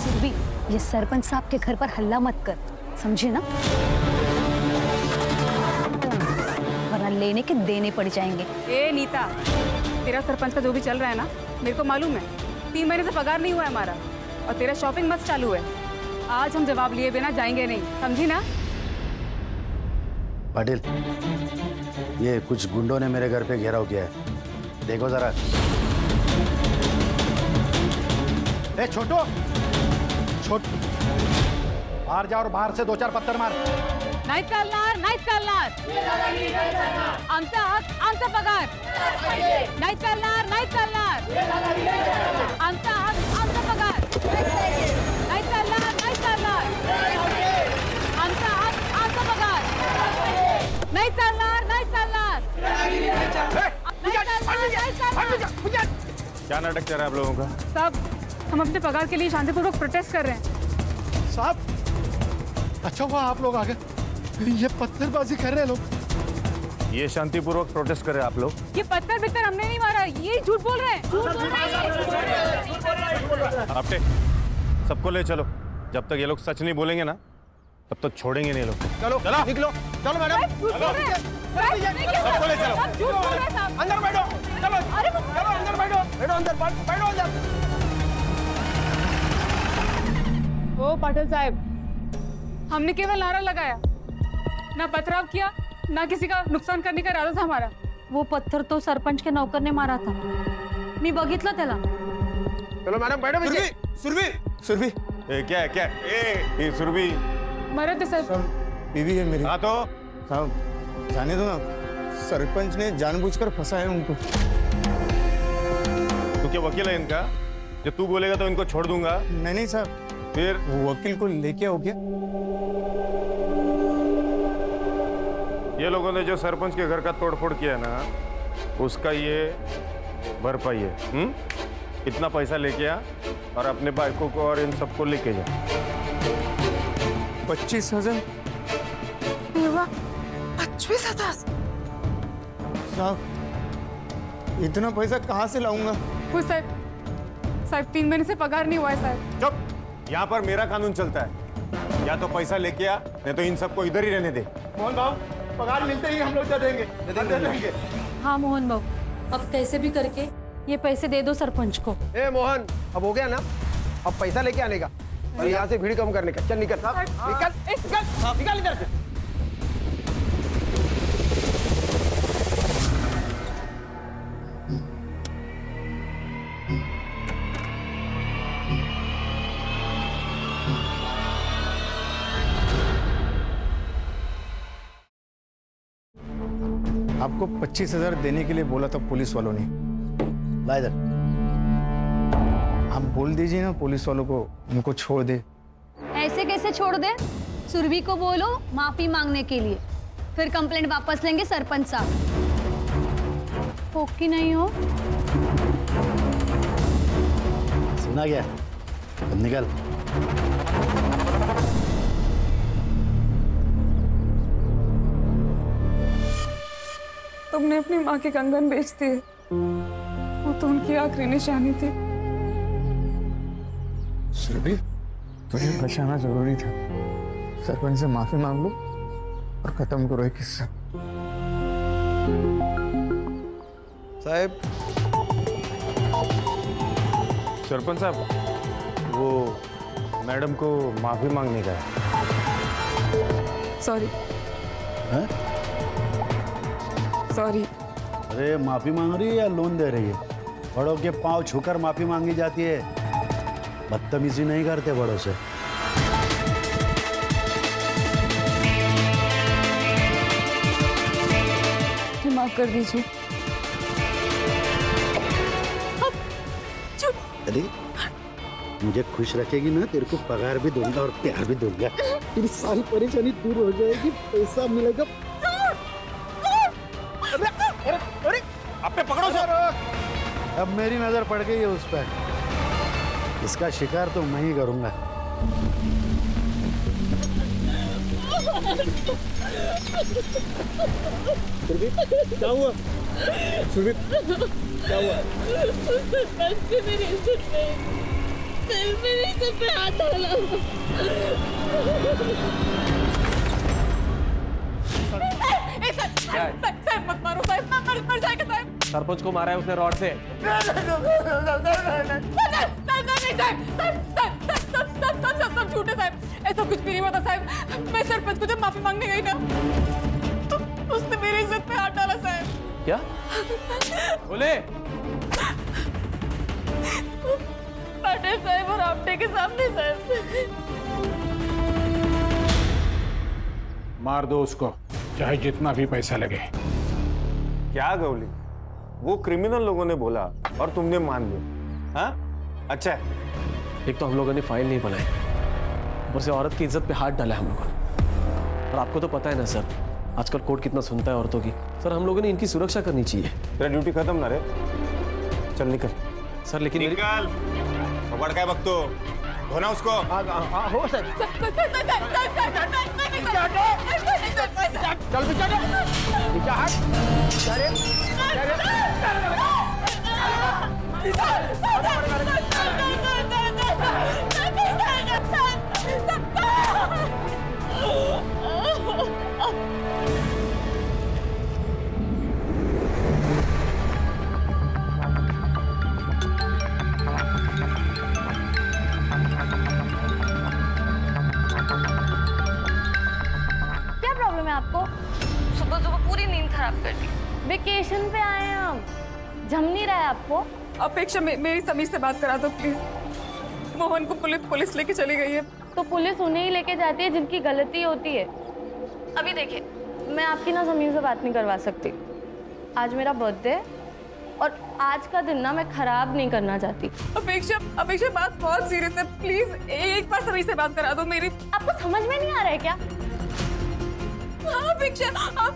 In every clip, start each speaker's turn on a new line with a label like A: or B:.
A: सुरभि, ये सरपंच साहब के घर पर हल्ला मत कर, समझे ना? वरना लेने के देने पड़ जाएंगे।
B: ए नीता, तेरा सरपंच का जो भी चल रहा है ना, मेरे को मालूम है। 3 महीने से पगार नहीं हुआ है हमारा, और तेरा शॉपिंग मस्त चालू है। आज हम जवाब लिए बिना जाएंगे नहीं, समझी ना?
C: पाटिल, ये कुछ गुंडों ने मेरे घर पे घेराव किया है, देखो जरा। ए छोटू, बाहर जा और बाहर से 2-4 पत्थर मार।
B: नाहीत चालणार, नाहीत चालणार। आमचा हक, आमचा पगार। नाहीत चालणार, नाहीत चालणार। आमचा हक, आमचा पगार। नाहीत चालणार, नाहीत चालणार। आमचा हक, आमचा पगार। नाहीत चालणार, नाहीत चालणार।
D: क्या नाटक चल रहा है आप लोगों का?
B: साहब, हम अपने पगार के लिए शांतिपूर्वक प्रोटेस्ट कर रहे हैं।
E: साहब, अच्छा हुआ आप लोग आ गए, ये पत्थरबाजी कर रहे हैं लोग।
D: ये शांतिपूर्वक प्रोटेस्ट कर रहे हैं आप लोग?
B: ये पत्थर बित्तर हमने नहीं मारा, ये झूठ बोल रहे हैं।
D: आपटे, सबको ले चलो। जब तक ये लोग सच नहीं बोलेंगे ना, तब तक छोड़ेंगे नहीं लोग।
E: चलो चलो निकलो, चलो मैडम,
D: सबको ले चलो।
E: अंदर बैठो, चलो चलो अंदर बैठो, बैठो अंदर, बैठो अंदर।
B: ओ पाटिल साहब, हमने केवल नारा लगाया, ना पथराव किया, ना किसी का नुकसान करने का इरादा था हमारा।
A: वो पत्थर तो सरपंच के नौकर ने मारा था, मी बघितलं त्याला।
E: चलो मैडम बैठो।
D: सुरभि, सुरभि, क्या है क्या है? ये सुरभि
B: मरद सर,
F: बीवी है मेरी।
D: हाँ तो
F: साहब जाने दो ना, सरपंच ने जानबूझकर फंसाया उनको।
D: तू क्या वकील है इनका? जब तू बोलेगा तो इनको छोड़ दूंगा।
F: नहीं साहब,
D: फिर
F: वकील को लेके आओ क्या?
D: ये लोगों ने जो सरपंच के घर का तोड़फोड़ किया ना, उसका ये भरपाई है। इतना पैसा लेके आ और अपने बाइकों को और इन सबको लेके जा।
F: 25,000?
B: 25,000?
F: साहब, इतना पैसा कहाँ से लाऊंगा?
B: कुछ साहब 3 महीने से पगार नहीं हुआ है साहब।
D: चुप, यहाँ पर मेरा कानून चलता है। या तो पैसा लेके आ, नहीं तो इन सबको इधर ही रहने दे।
E: मोहन भाव, पगार मिलते ही हम लोग दे देंगे, दे देंगे।
A: हाँ मोहन बाबू, अब कैसे भी करके ये पैसे दे दो सरपंच को।
E: ए मोहन, अब हो गया ना, अब पैसा लेके आने का और यहाँ से भीड़ कम करने का। चल निकल, निकल इधर से।
F: आपको 25,000 देने के लिए बोला था पुलिस वालों ने।
C: ला इधर।
F: आप बोल दीजिए ना पुलिस वालों को, उनको छोड़ दे।
A: ऐसे कैसे छोड़ दे? सुरभि को बोलो माफी मांगने के लिए, फिर कंप्लेंट वापस लेंगे सरपंच साहब। हो कि नहीं हो?
C: सुना गया, अब निकल।
B: तुमने अपनी माँ के कंगन बेच दिए, वो तो उनकी आखिरी निशानी थी।
F: सुरभि, तुम्हें बचाना जरूरी था। सरपंच से माफी मांग लो और खत्म करो ये किस्सा।
E: साहब,
D: सरपंच साहब, वो मैडम को माफी मांगने का है।
B: सॉरी।
C: हैं?
B: सॉरी।
C: अरे माफी मांग रही है या लोन दे रही है? बड़ों के पांव छूकर माफी मांगी जाती है, बदतमीजी नहीं करते बड़ों से।
B: माफ कर दीजिए।
C: अरे मुझे खुश रखेगी ना, तेरे को पगार भी दूंगा और प्यार भी दूंगा। तेरी सारी परेशानी दूर हो जाएगी, पैसा मिलेगा।
E: अरे
D: आप पे पकड़ो सर।
C: अब मेरी नजर पड़ गई है उस पर, इसका शिकार तो मैं ही करूंगा।
E: क्या हुआ? सुरभि, क्या हुआ?
G: मेरे सर पे हाथ डाला।
B: साहब मत मारो साहब, मर जाएगा साहब।
E: सरपंच को मारा है उसने रॉड से।
B: सब झूठे साहब, ऐसा कुछ भी नहीं हुआ था साहब। मैं सरपंच को जब माफी मांगने गई ना तो उसने मेरी इज्जत पे हाथ डाला साहब।
E: क्या बोले?
G: पाटिल साहब और आपटे के सामने साहब।
H: मार दो उसको, चाहे जितना भी पैसा लगे।
D: क्या गौली, वो क्रिमिनल लोगों ने बोला और तुमने मान लिया? हाँ अच्छा है।
E: एक तो हम लोगों ने फाइल नहीं बनाई, ऊपर से औरत की इज्जत पे हाथ डाला हम लोगों ने। और आपको तो पता है ना सर, आजकल कोर्ट कितना सुनता है औरतों की। सर हम लोगों ने इनकी सुरक्षा करनी चाहिए।
D: तेरा ड्यूटी खत्म ना रे, चल निकल।
E: सर लेकिन
D: निकल, पकड़ का वक्त तो धोना उसको।
E: हो सर,
B: चल
E: पीछे हट।
A: क्या प्रॉब्लम है आपको?
G: सुबह सुबह पूरी नींद खराब कर दी।
A: वेकेशन पे आए हैं हम, जम नहीं रहा है आपको?
B: अपेक्षा मेरी समीर से बात करा दो प्लीज। मोहन को पुलिस लेके चली गई है।
A: तो पुलिस उन्हें ही लेके जाती है जिनकी गलती होती है। अभी देखिए, मैं आपकी ना समीर से बात नहीं करवा सकती। आज मेरा बर्थडे है और आज का दिन ना मैं खराब नहीं करना चाहती।
B: अपेक्षा बात बहुत सीरियस है, प्लीज एक बार समीर से बात करा दो मेरी।
A: आपको समझ में नहीं आ रहा है क्या?
B: हाँ अपेक्षा, आप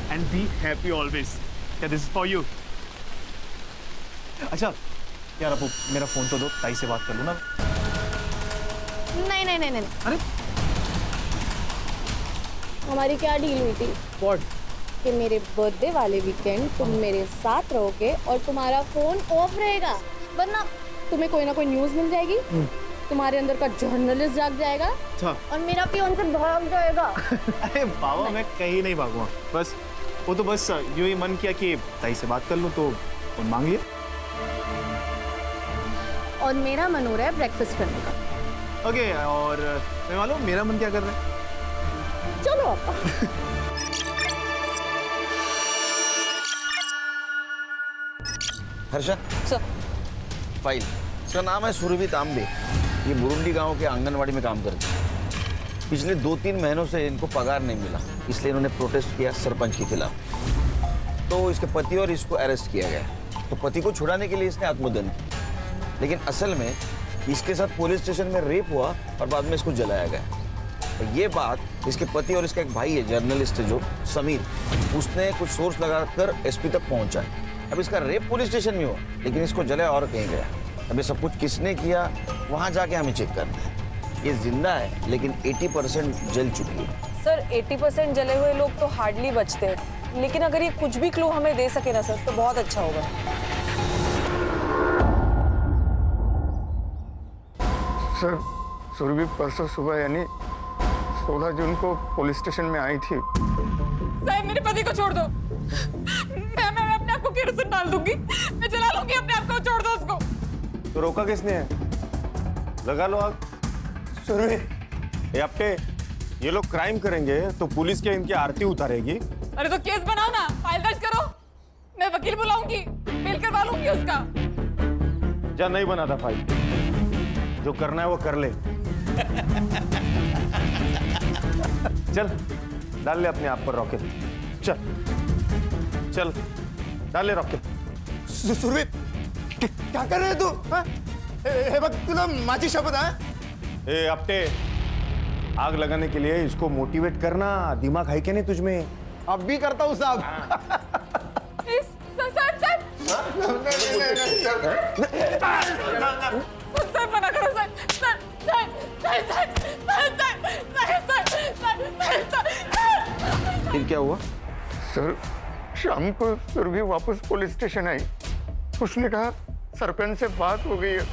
I: and be happy always. Yeah, this is for you. अच्छा यार, अब मेरा फोन तो दो, ताई से बात कर लूँ ना।
A: नहीं।
I: अरे
A: हमारी क्या डील हुई थी?
I: व्हाट?
A: कि मेरे बर्थडे वाले वीकेंड तुम मेरे साथ रहोगे और तुम्हारा फोन ऑफ रहेगा, वरना तुम्हें कोई ना कोई न्यूज़ मिल जाएगी, तुम्हारे अंदर का जर्नलिस्ट जाग जाएगा और मेरा पियोन से भाग जाएगा।
I: अरे बाबा, मैं कहीं नहीं भागूंगा। बस वो तो बस यूं ही मन किया कि ताई से बात कर लूं तो फोन मांग लिया।
A: और मेरा मन हो रहा है ब्रेकफास्ट करने का।
I: ओके, और मैं मालूम मेरा मन क्या कर रहा है।
A: चलो
J: हर्षा सर, फाइल। इसका नाम है सुरभि तांबे। ये बुरुंडी गांव के आंगनवाड़ी में काम करते हैं। पिछले 2-3 महीनों से इनको पगार नहीं मिला, इसलिए इन्होंने प्रोटेस्ट किया सरपंच के खिलाफ। तो इसके पति और इसको अरेस्ट किया गया। तो पति को छुड़ाने के लिए इसने आत्मदहन किया, लेकिन असल में इसके साथ पुलिस स्टेशन में रेप हुआ और बाद में इसको जलाया गया। और ये बात इसके पति और इसका एक भाई है, जर्नलिस्ट है जो समीर, उसने कुछ सोर्स लगाकर एसपी तक पहुंचा। अब इसका रेप पुलिस स्टेशन में हुआ, लेकिन इसको जलाया और कहीं गया। अब ये सब कुछ किसने किया, वहां जाके हमें चेक करना है। ये जिंदा है, लेकिन 80% जल चुकी है।
K: सर 80% जले हुए लोग तो हार्डली बचते हैं, लेकिन अगर ये कुछ भी क्लू हमें दे सके ना सर, तो बहुत अच्छा होगा।
F: सर, सुरभि परसों सुबह यानी 16 जून को पुलिस स्टेशन में आई थी।
B: साहब मेरे पति को छोड़ दो। मैं अपने आप को केरोसिन डाल दूंगी, मैं जला लूंगी अपने आप को, छोड़ दो उसको।
D: तो रोका किसने है? लगा लो आग। सुरभि, आपके ये लोग क्राइम करेंगे तो पुलिस क्या इनकी आरती उतारेगी?
B: अरे तो केस बनाओ ना, फाइल दर्ज करो, मैं वकील बुलाऊंगी, मेल करवा लूंगी उसका।
D: जा, नहीं बना था फाइल, जो करना है वो कर ले। चल डाल ले अपने आप पर रॉकेट, चल डाल ले रॉकेट।
I: सुरभि, क्या कर रहे तू? हे बघ, तुला माझी शपथ है।
D: ए अपटे, आग लगाने के लिए इसको मोटिवेट करना, दिमाग है क्या नहीं तुझमें?
E: अब भी करता हूँ साहब।
G: सर मना करो सर,
J: फिर क्या हुआ?
L: सर शाम को सुरभि वापस पुलिस स्टेशन आई। उसने कहा सरपंच से बात हो गई है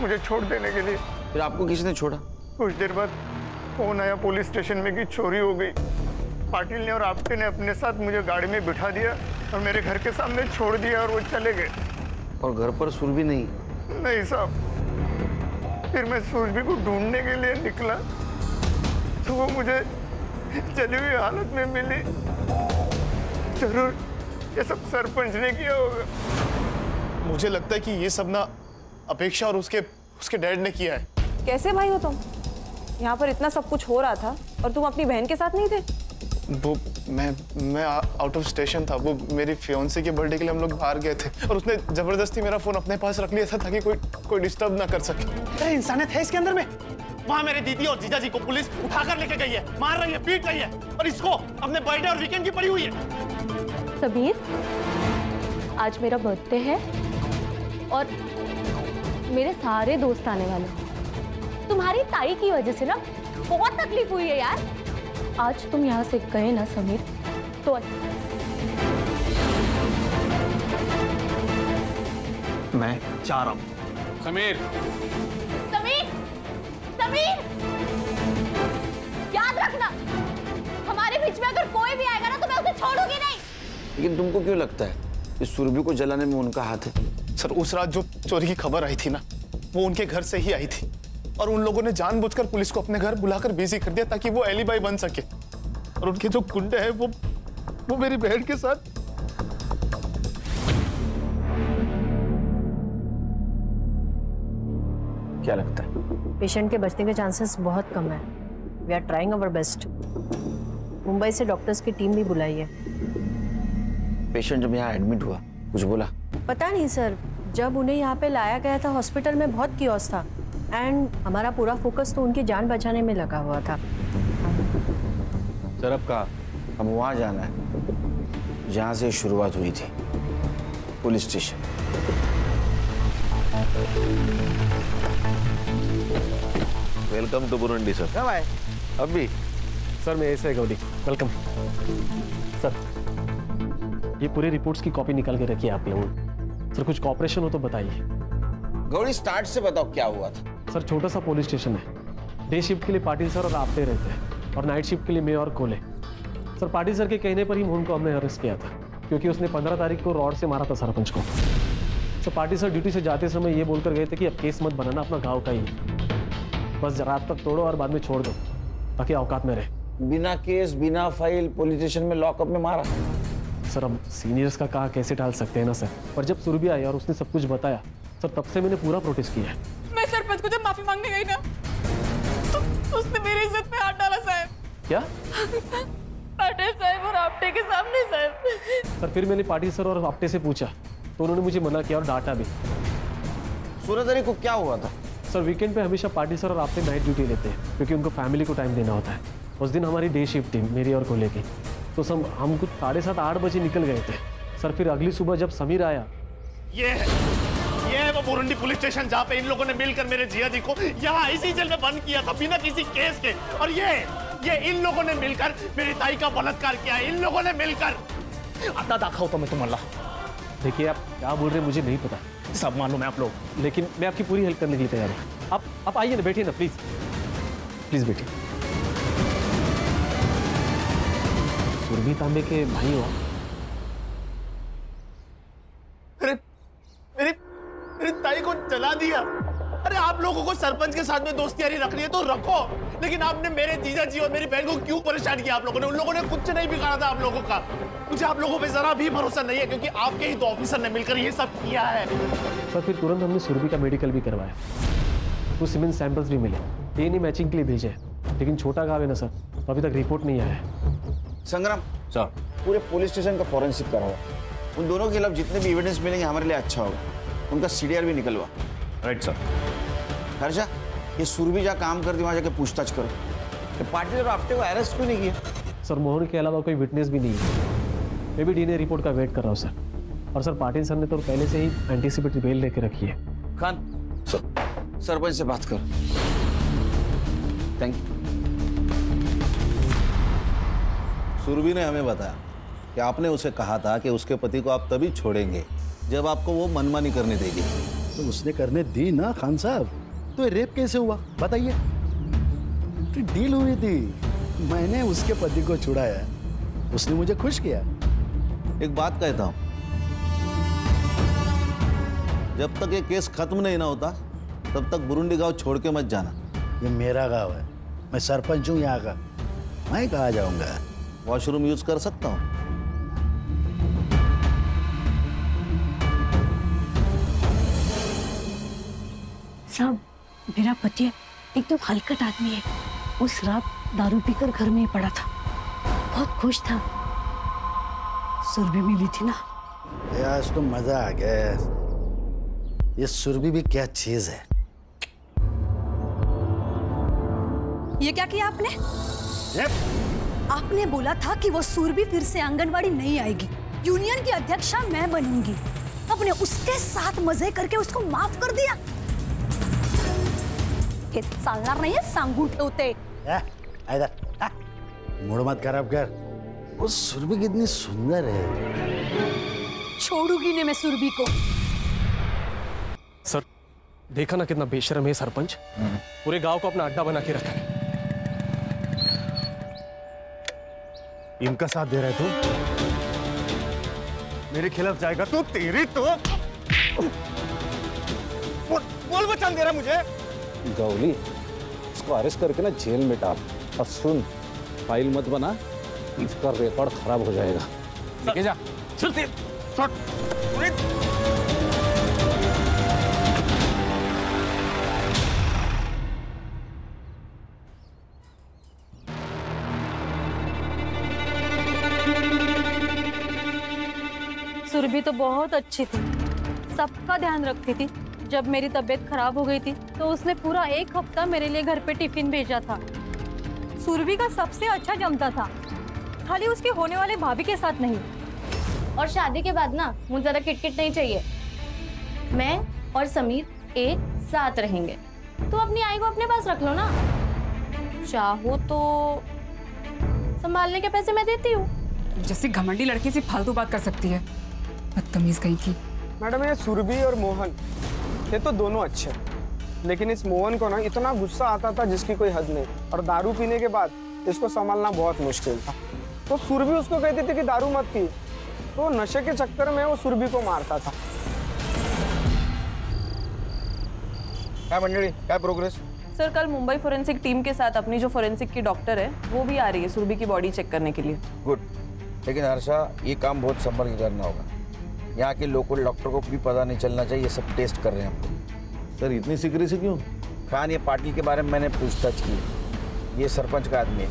L: मुझे छोड़ देने के लिए।
J: फिर आपको किसने छोड़ा?
L: कुछ देर बाद फोन आया पुलिस स्टेशन में कि चोरी हो गई। पाटिल ने और आपटे ने अपने साथ मुझे गाड़ी में बिठा दिया और मेरे घर के सामने छोड़ दिया और वो चले गए।
J: और घर पर सुरभि नहीं?
L: नहीं साहब। फिर मैं सुरभि को ढूंढने के लिए निकला तो वो मुझे जली हुई हालत में मिली। जरूर ये सब सरपंच ने किया होगा।
I: मुझे लगता है कि ये सब ना अपेक्षा और उसके डैड ने किया है।
K: कैसे भाई हो तुम? यहाँ पर इतना सब कुछ हो रहा था और तुम अपनी बहन के साथ नहीं थे?
I: वो मैं आउट ऑफ स्टेशन था। वो मेरी फियांसे के बर्थडे के लिए हम लोग बाहर गए थे और उसने जबरदस्ती मेरा फोन अपने पास रख लिया था ताकि कोई डिस्टर्ब ना कर सके।
M: अरे इंसानियत है इसके अंदर में। वहाँ मेरे दीदी और जीजा जी को पुलिस उठाकर लेके गई है, मार रही है, पीट रही है और इसको अपने बर्थडे और वीकेंड की पड़ी हुई है।
A: समीर, आज मेरा बर्थडे है और मेरे सारे दोस्त आने वाले हैं। तुम्हारी ताई की वजह से ना बहुत तकलीफ हुई है यार। आज तुम यहाँ से गए ना समीर तो
I: मैं चाह रहा हूँ।
M: समीर,
A: समीर, समीर, याद रखना हमारे बीच में अगर कोई भी आएगा ना तो मैं उसे छोड़ूंगी नहीं।
J: लेकिन तुमको क्यों लगता है इस सुरभि को जलाने में उनका हाथ है?
I: सर उस रात जो चोरी की खबर आई थी ना वो उनके घर से ही आई थी और उन लोगों ने जानबूझकर पुलिस को अपने घर बुलाकर बिजी कर दिया ताकि वो एलिबाई बन सके। और उनके जो गुंडे हैं वो मेरी बहन के साथ।
J: क्या लगता है?
N: पेशेंट के बचने के चांसेस बहुत कम है। We are trying our best. Mumbai से डॉक्टर्स की टीम भी बुलाई है।
J: पेशेंट जब यहाँ एडमिट हुआ कुछ बोला?
N: पता नहीं सर, जब उन्हें यहाँ पे लाया गया था हॉस्पिटल में बहुत कियोस था एंड हमारा पूरा फोकस तो उनकी जान बचाने में लगा हुआ था।
J: सर अब कहा? हम वहाँ जाना है जहाँ से शुरुआत हुई थी, police station.
O: Welcome to Burundi sir.
E: कब आए?
O: अभी
E: सर मैं ऐसे गौरी, वेलकम सर। ये पूरी रिपोर्ट्स की कॉपी निकाल के रखिए आप लोगों। सर कुछ कॉपरेशन हो तो बताइए।
J: गौरी स्टार्ट से बताओ क्या हुआ था?
E: सर छोटा सा पुलिस स्टेशन है। डे शिफ्ट के लिए पाटिल सर और आपटे रहते हैं और नाइट शिफ्ट के लिए मैं और कोले। सर पाटिल सर के कहने पर ही मोहन को हमने अरेस्ट किया था क्योंकि उसने 15 तारीख को रॉड से मारा था सरपंच को। सर पाटिल सर ड्यूटी से जाते समय ये बोलकर गए थे कि अब केस मत बनाना, अपना गाँव का ही, बस रात तक तोड़ो और बाद में छोड़ दो ताकि औकात में रहे।
J: बिना केस बिना फाइल पुलिस स्टेशन में लॉकअप में मारा?
E: सर अब सीनियर्स का कहा कैसे टाल सकते हैं ना सर। पर जब सुरभि आई और उसने सब कुछ बताया सर तब से मैंने पूरा प्रोटेस्ट किया है।
G: मैं सरपंच को जब माफी मांगने गई ना तो उसने मेरी इज्जत पे हाथ डाला साहब।
E: क्या?
G: पाटिल साहब और आपटे के सामने साहब।
E: सर फिर मैंने पाटिल सर और आपटे से पूछा तो उन्होंने मुझे मना किया और डांटा भी।
J: 16 तारीख को क्या हुआ था?
E: सर वीकेंड पे हमेशा पाटिल सर और आपटे नाइट ड्यूटी लेते हैं क्योंकि उनको फैमिली को टाइम देना होता है। उस दिन हमारी डे शिफ्ट थी मेरी और कोले की, तो हम कुछ 7:30-8 बजे निकल गए थे। सर फिर अगली सुबह जब समीर आया,
M: ये है वो बुरुंडी पुलिस स्टेशन जहाँ पे इन लोगों ने मिलकर मेरे जिया जी को यहाँ इसी जेल में बंद किया था बिना किसी केस के। और ये इन लोगों ने मिलकर मेरी ताई का बलात्कार किया है। इन लोगों ने मिलकर। आता दाखा तो मैं तुम्हारा।
E: देखिए आप क्या बोल रहे हैं मुझे नहीं पता,
M: सब मालूम है आप लोग,
E: लेकिन मैं आपकी पूरी हेल्प करने के लिए तैयार हूँ। आप आइए ना, बैठिए ना प्लीज, प्लीज बैठिए। सुरभि तांबे के भाई हो?
M: मेरी ताई को जला दिया। अरे आप लोगों को सरपंच के साथ में दोस्ती यारी रखनी है तो रखो, लेकिन आपने मेरे जीजा जी और मेरी बहन को क्यों परेशान किया? आप लोगों ने, उन लोगों ने कुछ नहीं बिगाड़ा था आप लोगों का। मुझे आप लोगों पे जरा भी भरोसा नहीं है क्योंकि आपके ही 2 ऑफिसर ने मिलकर ये सब किया है।
E: सर फिर तुरंत हमने सुरभि का मेडिकल भी करवाया, कुछ सीमेंट सैंपल्स भी मिले, डीएनए मैचिंग के लिए भेजे, लेकिन छोटा गाँव है ना सर, तो अभी तक रिपोर्ट नहीं आया है।
J: संग्राम सर, पूरे पुलिस स्टेशन का फॉरेंसिक कराओ। उन दोनों के खिलाफ जितने भी एविडेंस मिलेंगे हमारे लिए अच्छा होगा। उनका सीडीआर भी निकलवा।
I: Right sir.
J: हर्षा, ये सुरभि जहाँ काम करती वहाँ जाके पूछताछ करो। ये पाटिल और आपटे को अरेस्ट क्यों नहीं किया?
E: सर मोहन के अलावा कोई विटनेस भी नहीं है। मैं भी डीएनए रिपोर्ट का वेट कर रहा हूँ सर। और सर पाटिल सर ने तो पहले से ही एंटीसिपेटरी बेल लेके रखी है।
J: खान सरपंच से बात कर। Thank you.
O: सुरभि ने हमें बताया कि आपने उसे कहा था कि उसके पति को आप तभी छोड़ेंगे जब आपको वो मनमानी करने देगी।
C: तो उसने करने दी ना खान साहब। तो रेप कैसे हुआ बताइए? तो डील हुई थी, मैंने उसके पति को छुड़ाया, उसने मुझे खुश किया।
O: एक बात कहता हूं, जब तक ये केस खत्म नहीं ना होता तब तक बुरुंडी गांव छोड़ के मत जाना।
C: ये मेरा गांव है, मैं सरपंच हूँ यहाँ का, मैं कहाँ जाऊंगा?
O: वॉशरूम यूज कर सकता हूँ?
N: साहब, मेरा पति एकदम हलकट आदमी है। उस रात दारू पीकर घर में ही पड़ा था, बहुत खुश था। सुरभि मिली थी ना।
C: आज तो मजा आ गया। ये सुरभि भी क्या चीज है।
N: ये क्या किया आपने? आपने बोला था कि वो सुरभि फिर से आंगनवाड़ी नहीं आएगी, यूनियन की अध्यक्षा मैं बनूंगी। आपने उसके साथ मजे करके उसको माफ कर दिया। हे चालणार नाही, सांगून ठेवते।
C: मूड मत खराब कर। वो सुरभि कितनी सुंदर है।
N: छोड़ूंगी नहीं मैं सुरभि को।
E: सर देखा ना कितना बेशर्म है सरपंच, पूरे गांव को अपना अड्डा बना के रखा है।
D: इनका साथ दे रहा है तू? मेरे खिलाफ जाएगा तो तेरी तो
M: बोल बचान दे रहा मुझे।
P: गौली, इसको अरेस्ट करके ना जेल में डाल। और सुन, फाइल मत बना, इसका रिकॉर्ड खराब हो जाएगा।
M: लेके जा।
A: सुरभि तो बहुत अच्छी थी, सबका ध्यान रखती थी। जब मेरी तबीयत खराब हो गई थी तो उसने पूरा 1 हफ्ता मेरे लिए घर पे टिफिन भेजा था। सुरभि का सबसे अच्छा जमता था, खाली उसके होने वाले भाभी के साथ नहीं। और शादी के बाद ना मुझे ज़्यादा किटकिट नहीं चाहिए। मैं और समीर एक साथ रहेंगे। तो अपनी आई को अपने पास रख लो ना, चाहो तो संभालने के पैसे मैं देती हूँ।
B: जैसे घमंडी लड़की से फालतू बात कर सकती है, बदतमीज कहीं की।
Q: मैडम, ये सुरभि और मोहन ये तो दोनों अच्छे, लेकिन इस मोहन को ना इतना गुस्सा आता था जिसकी कोई हद नहीं। और दारू पीने के बाद इसको संभालना बहुत मुश्किल था। तो सुरभि उसको कहती थी कि दारू मत पी, तो नशे के चक्कर में वो सुरभि को मारता था।
J: क्या मंडली, क्या प्रोग्रेस?
K: सर, कल मुंबई फोरेंसिक टीम के साथ अपनी जो फोरेंसिक की डॉक्टर है वो भी आ रही है सुरभि की बॉडी चेक करने के लिए।
J: गुड, लेकिन हर्षा ये काम बहुत संभल के करना होगा। यहाँ के लोकल डॉक्टर को भी पता नहीं चलना चाहिए ये सब टेस्ट कर रहे हैं हम।
O: सर इतनी सीक्रेसी क्यों?
J: खान, ये पाटिल के बारे में मैंने पूछताछ की। ये सरपंच का आदमी है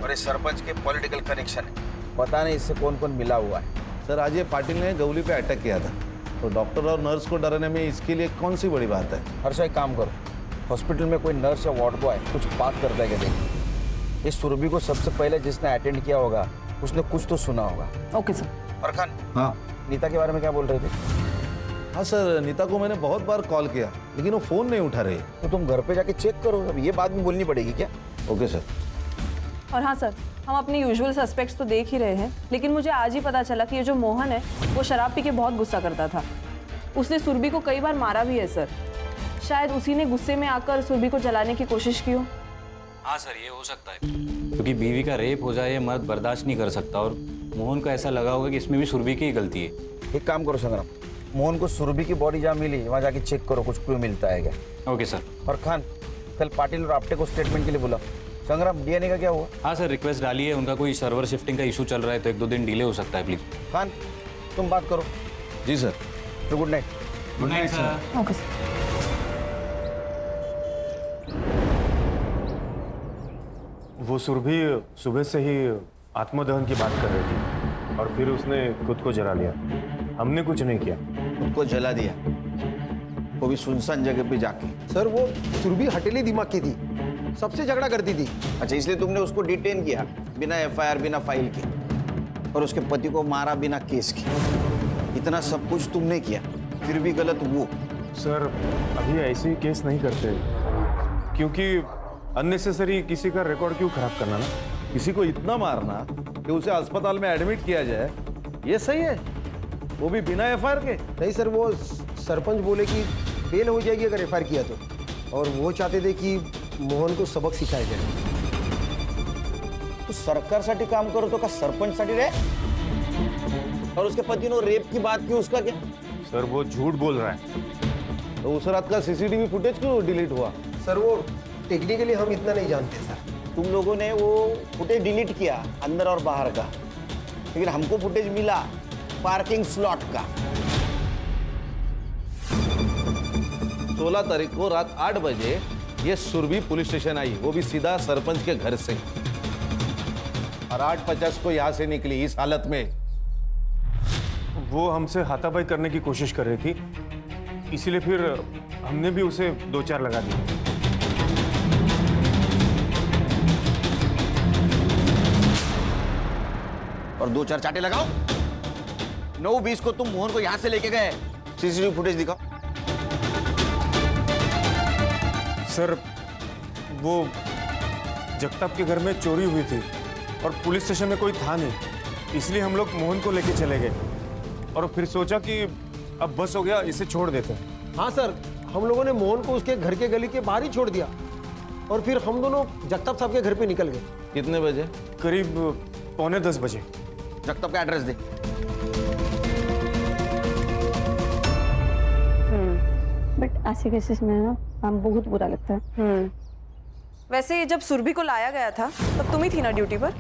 J: और इस सरपंच के पॉलिटिकल कनेक्शन है। पता नहीं इससे कौन कौन मिला हुआ है।
O: सर आज ये पाटिल ने गौली पे अटैक किया था, तो डॉक्टर और नर्स को डराने में इसके लिए कौन सी बड़ी बात है?
J: हर्षा एक काम करो, हॉस्पिटल में कोई नर्स या वार्ड बॉय कुछ बात करता है क्या देखिए। इस सुरभि को सबसे पहले जिसने अटेंड किया होगा उसने कुछ तो सुना होगा।
K: Okay sir.
J: और खान,
O: हाँ
J: नीता के बारे में क्या बोल रहे थे?
O: हाँ सर, नीता को मैंने बहुत बार कॉल किया लेकिन वो फोन नहीं उठा रही।
J: तो तुम घर पे जाके चेक करो, अब ये बात भी बोलनी पड़ेगी क्या?
O: Okay sir.
K: और हाँ सर, हम अपने यूजुअल सस्पेक्ट्स तो देख ही रहे हैं, लेकिन मुझे आज ही पता चला कि ये जो मोहन है वो शराब पी के बहुत गुस्सा करता था। उसने सुरभि को कई बार मारा भी है सर। शायद उसी ने गुस्से में आकर सुरभि को जलाने की कोशिश की हो।
R: हाँ सर, ये हो सकता है, क्योंकि बीवी का रेप हो जाए मर्द बर्दाश्त नहीं कर सकता, और मोहन को ऐसा लगा होगा कि इसमें भी सुरभि की ही गलती है।
J: एक काम करो संग्राम, मोहन को सुरभि की बॉडी जहाँ मिली वहाँ जाके चेक करो, कुछ क्लू मिलता है क्या?
R: Okay sir.
J: और खान, कल पाटिल और आपटे को स्टेटमेंट के लिए बुला। संग्राम, डीएनए का क्या हुआ?
R: हाँ सर, रिक्वेस्ट डाली है, उनका कोई सर्वर शिफ्टिंग का इशू चल रहा है तो 1-2 दिन डिले हो सकता है, प्लीज।
J: खान, तुम बात करो।
O: जी सर।
J: तो good night.
R: Good night sir.
K: Okay sir.
D: वो सुरभि सुबह से ही आत्मदहन की बात कर रही थी और फिर उसने खुद को जला लिया। हमने कुछ नहीं किया।
J: खुद को जला दिया, वो भी सुनसान जगह पे जाके।
Q: सर, वो सुरभि हटेली दिमाग की थी, सबसे झगड़ा करती थी।
J: अच्छा, इसलिए तुमने उसको डिटेन किया बिना एफआईआर, बिना फाइल के, और उसके पति को मारा बिना केस के। इतना सब कुछ तुमने किया, फिर भी गलत वो।
D: सर अभी ऐसे केस नहीं करते, क्योंकि अननेसेसरी किसी का रिकॉर्ड क्यों खराब करना ना।
O: किसी को इतना मारना कि उसे अस्पताल में एडमिट किया जाए, ये सही है? वो भी बिना एफआईआर के?
S: नहीं सर, वो सरपंच बोले कि बेल हो जाएगी अगर एफआईआर किया तो, और वो चाहते थे कि मोहन को सबक सिखाया जाए।
J: तो सरकारसाठी काम करो तो का सरपंचसाठी रे? और उसके पति ने रेप की बात की, उसका क्या?
D: सर वो झूठ बोल रहा है।
O: तो उस रात का सीसीटीवी फुटेज क्यों डिलीट हुआ?
S: सर वो टेक्निकली हम इतना नहीं जानते सर।
J: तुम लोगों ने वो फुटेज डिलीट किया अंदर और बाहर का, लेकिन हमको फुटेज मिला पार्किंग स्लॉट का।
O: 16 तारीख को रात 8 बजे ये सुरभि पुलिस स्टेशन आई, वो भी सीधा सरपंच के घर से, और 8:50 को यहां से निकली इस हालत में।
D: वो हमसे हाथापाई करने की कोशिश कर रही थी, इसीलिए फिर हमने भी उसे 2-4 लगा दिए।
J: और 2-4 चाटे लगाओ। 9:20 को तुम मोहन को यहां से लेके गए, सीसीटीवी फुटेज दिखाओ।
D: सर वो जगताप के घर में चोरी हुई थी और पुलिस स्टेशन में कोई था नहीं, इसलिए हम लोग मोहन को लेके चले गए और फिर सोचा कि अब बस हो गया, इसे छोड़ देते हैं।
S: हाँ सर, हम लोगों ने मोहन को उसके घर के गली के बाहर ही छोड़ दिया और फिर हम दोनों जगताप साहब के घर पे निकल गए।
O: कितने बजे?
D: करीब 9:45 बजे।
J: जगताप का एड्रेस दे।
N: बट ऐसे केसेस में ना हम बहुत बुरा लगता है।
K: वैसे जब सुरभि को लाया गया था तब तुम ही थी ना ड्यूटी पर?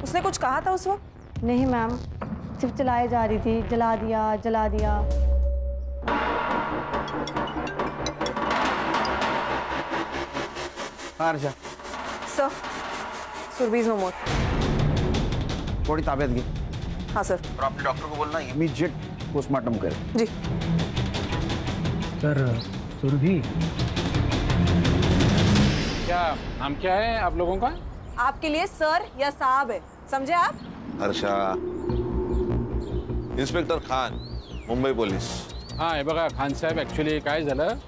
K: उसने कुछ कहा था उस वक्त?
N: नहीं मैम, सिर्फ चलाए जा रही थी, जला दिया जला दिया।
J: Harsha
K: sir, Surabhi is no more.
J: थोड़ी ताबियत की।
K: हाँ सर।
J: और अपने डॉक्टर को बोलना इमीडिएट पोस्टमार्टम करे।
K: जी
H: सर। सुरभि क्या नाम क्या है आप लोगों का?
K: आपके लिए सर या साहब है, समझे आप?
O: हर्षा। Inspector Khan, Mumbai police.
H: हाँ हे बघा खान साहब, ॲक्च्युली काय झालं,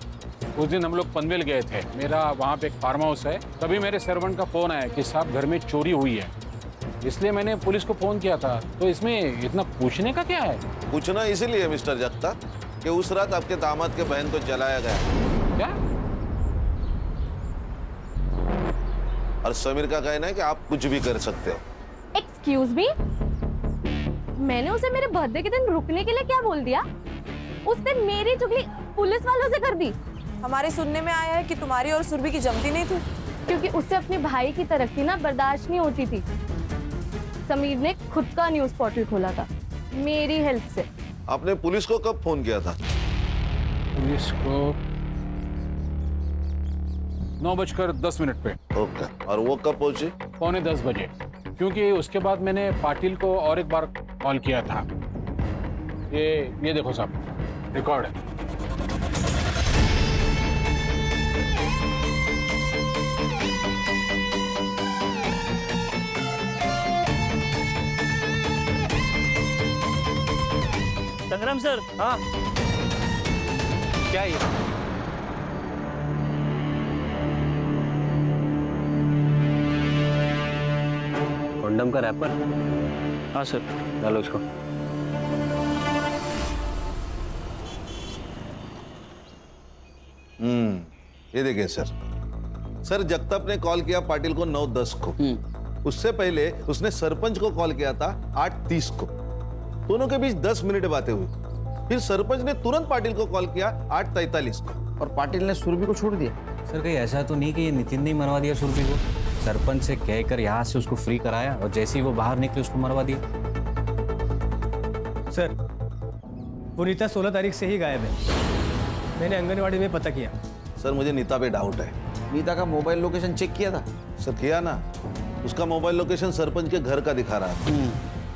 H: उस दिन हम लोग पनवेल गए थे, मेरा वहाँ पे एक फार्म हाउस है, तभी मेरे सर्वेंट का फ़ोन आया कि साहब घर में चोरी हुई है, इसलिए मैंने पुलिस को फ़ोन किया था। तो इसमें इतना पूछने का क्या है?
O: पूछना इसीलिए मिस्टर जगताप कि उस रात आपके दामाद के बहन को जलाया गया।
H: क्या?
O: और समीर का कहना है कि आप कुछ भी कर सकते हो।
A: एक्सक्यूज मी, मैंने उसे मेरे बर्थडे के दिन रुकने के लिए क्या बोल दिया? उसने मेरी चुगली पुलिस वालों से कर दी।
K: हमारे सुनने में आया है कि तुम्हारी और सुरभि की जमती नहीं थी,
A: क्योंकि उससे अपने भाई की तरक्की ना बर्दाश्त नहीं होती थी। समीर ने खुद का न्यूज़ पोर्टल खोला था मेरी हेल्प से।
O: आपने पुलिस को कब फोन किया था?
H: पुलिस को 9:10 पे।
O: ओके, और वो कब पहुंची?
H: 9:45 बजे, क्योंकि उसके बाद मैंने पाटिल को और एक बार कॉल किया था। ये देखो साहब, रिकॉर्ड है।
T: संग्राम सर। हाँ क्या ये?
R: कंडम का रैपर?
T: हाँ सर।
R: डालो उसको।
O: ये देखिए सर, जगताप ने कॉल किया पाटिल को 9:10 को। उससे पहले उसने सरपंच को कॉल किया था 8:30 को। दोनों के बीच 10 मिनट बातें हुई। फिर सरपंच ने तुरंत पाटिल को कॉल किया 8:43 को।
J: और पाटिल ने सुरभि को छोड़ दिया।
R: सर कहीं ऐसा तो नहीं कि ये नितिन ने मरवा दिया सुरभि को? सरपंच से कहकर यहाँ से उसको फ्री कराया और जैसे ही वो बाहर निकले उसको मरवा दिया।
U: सर वो नीता 16 तारीख से ही गायब है, मैंने आंगनवाड़ी में पता किया।
O: सर मुझे नीता पे डाउट है।
J: नीता का मोबाइल लोकेशन चेक किया था?
O: सर किया ना, उसका मोबाइल लोकेशन सरपंच के घर का दिखा रहा था।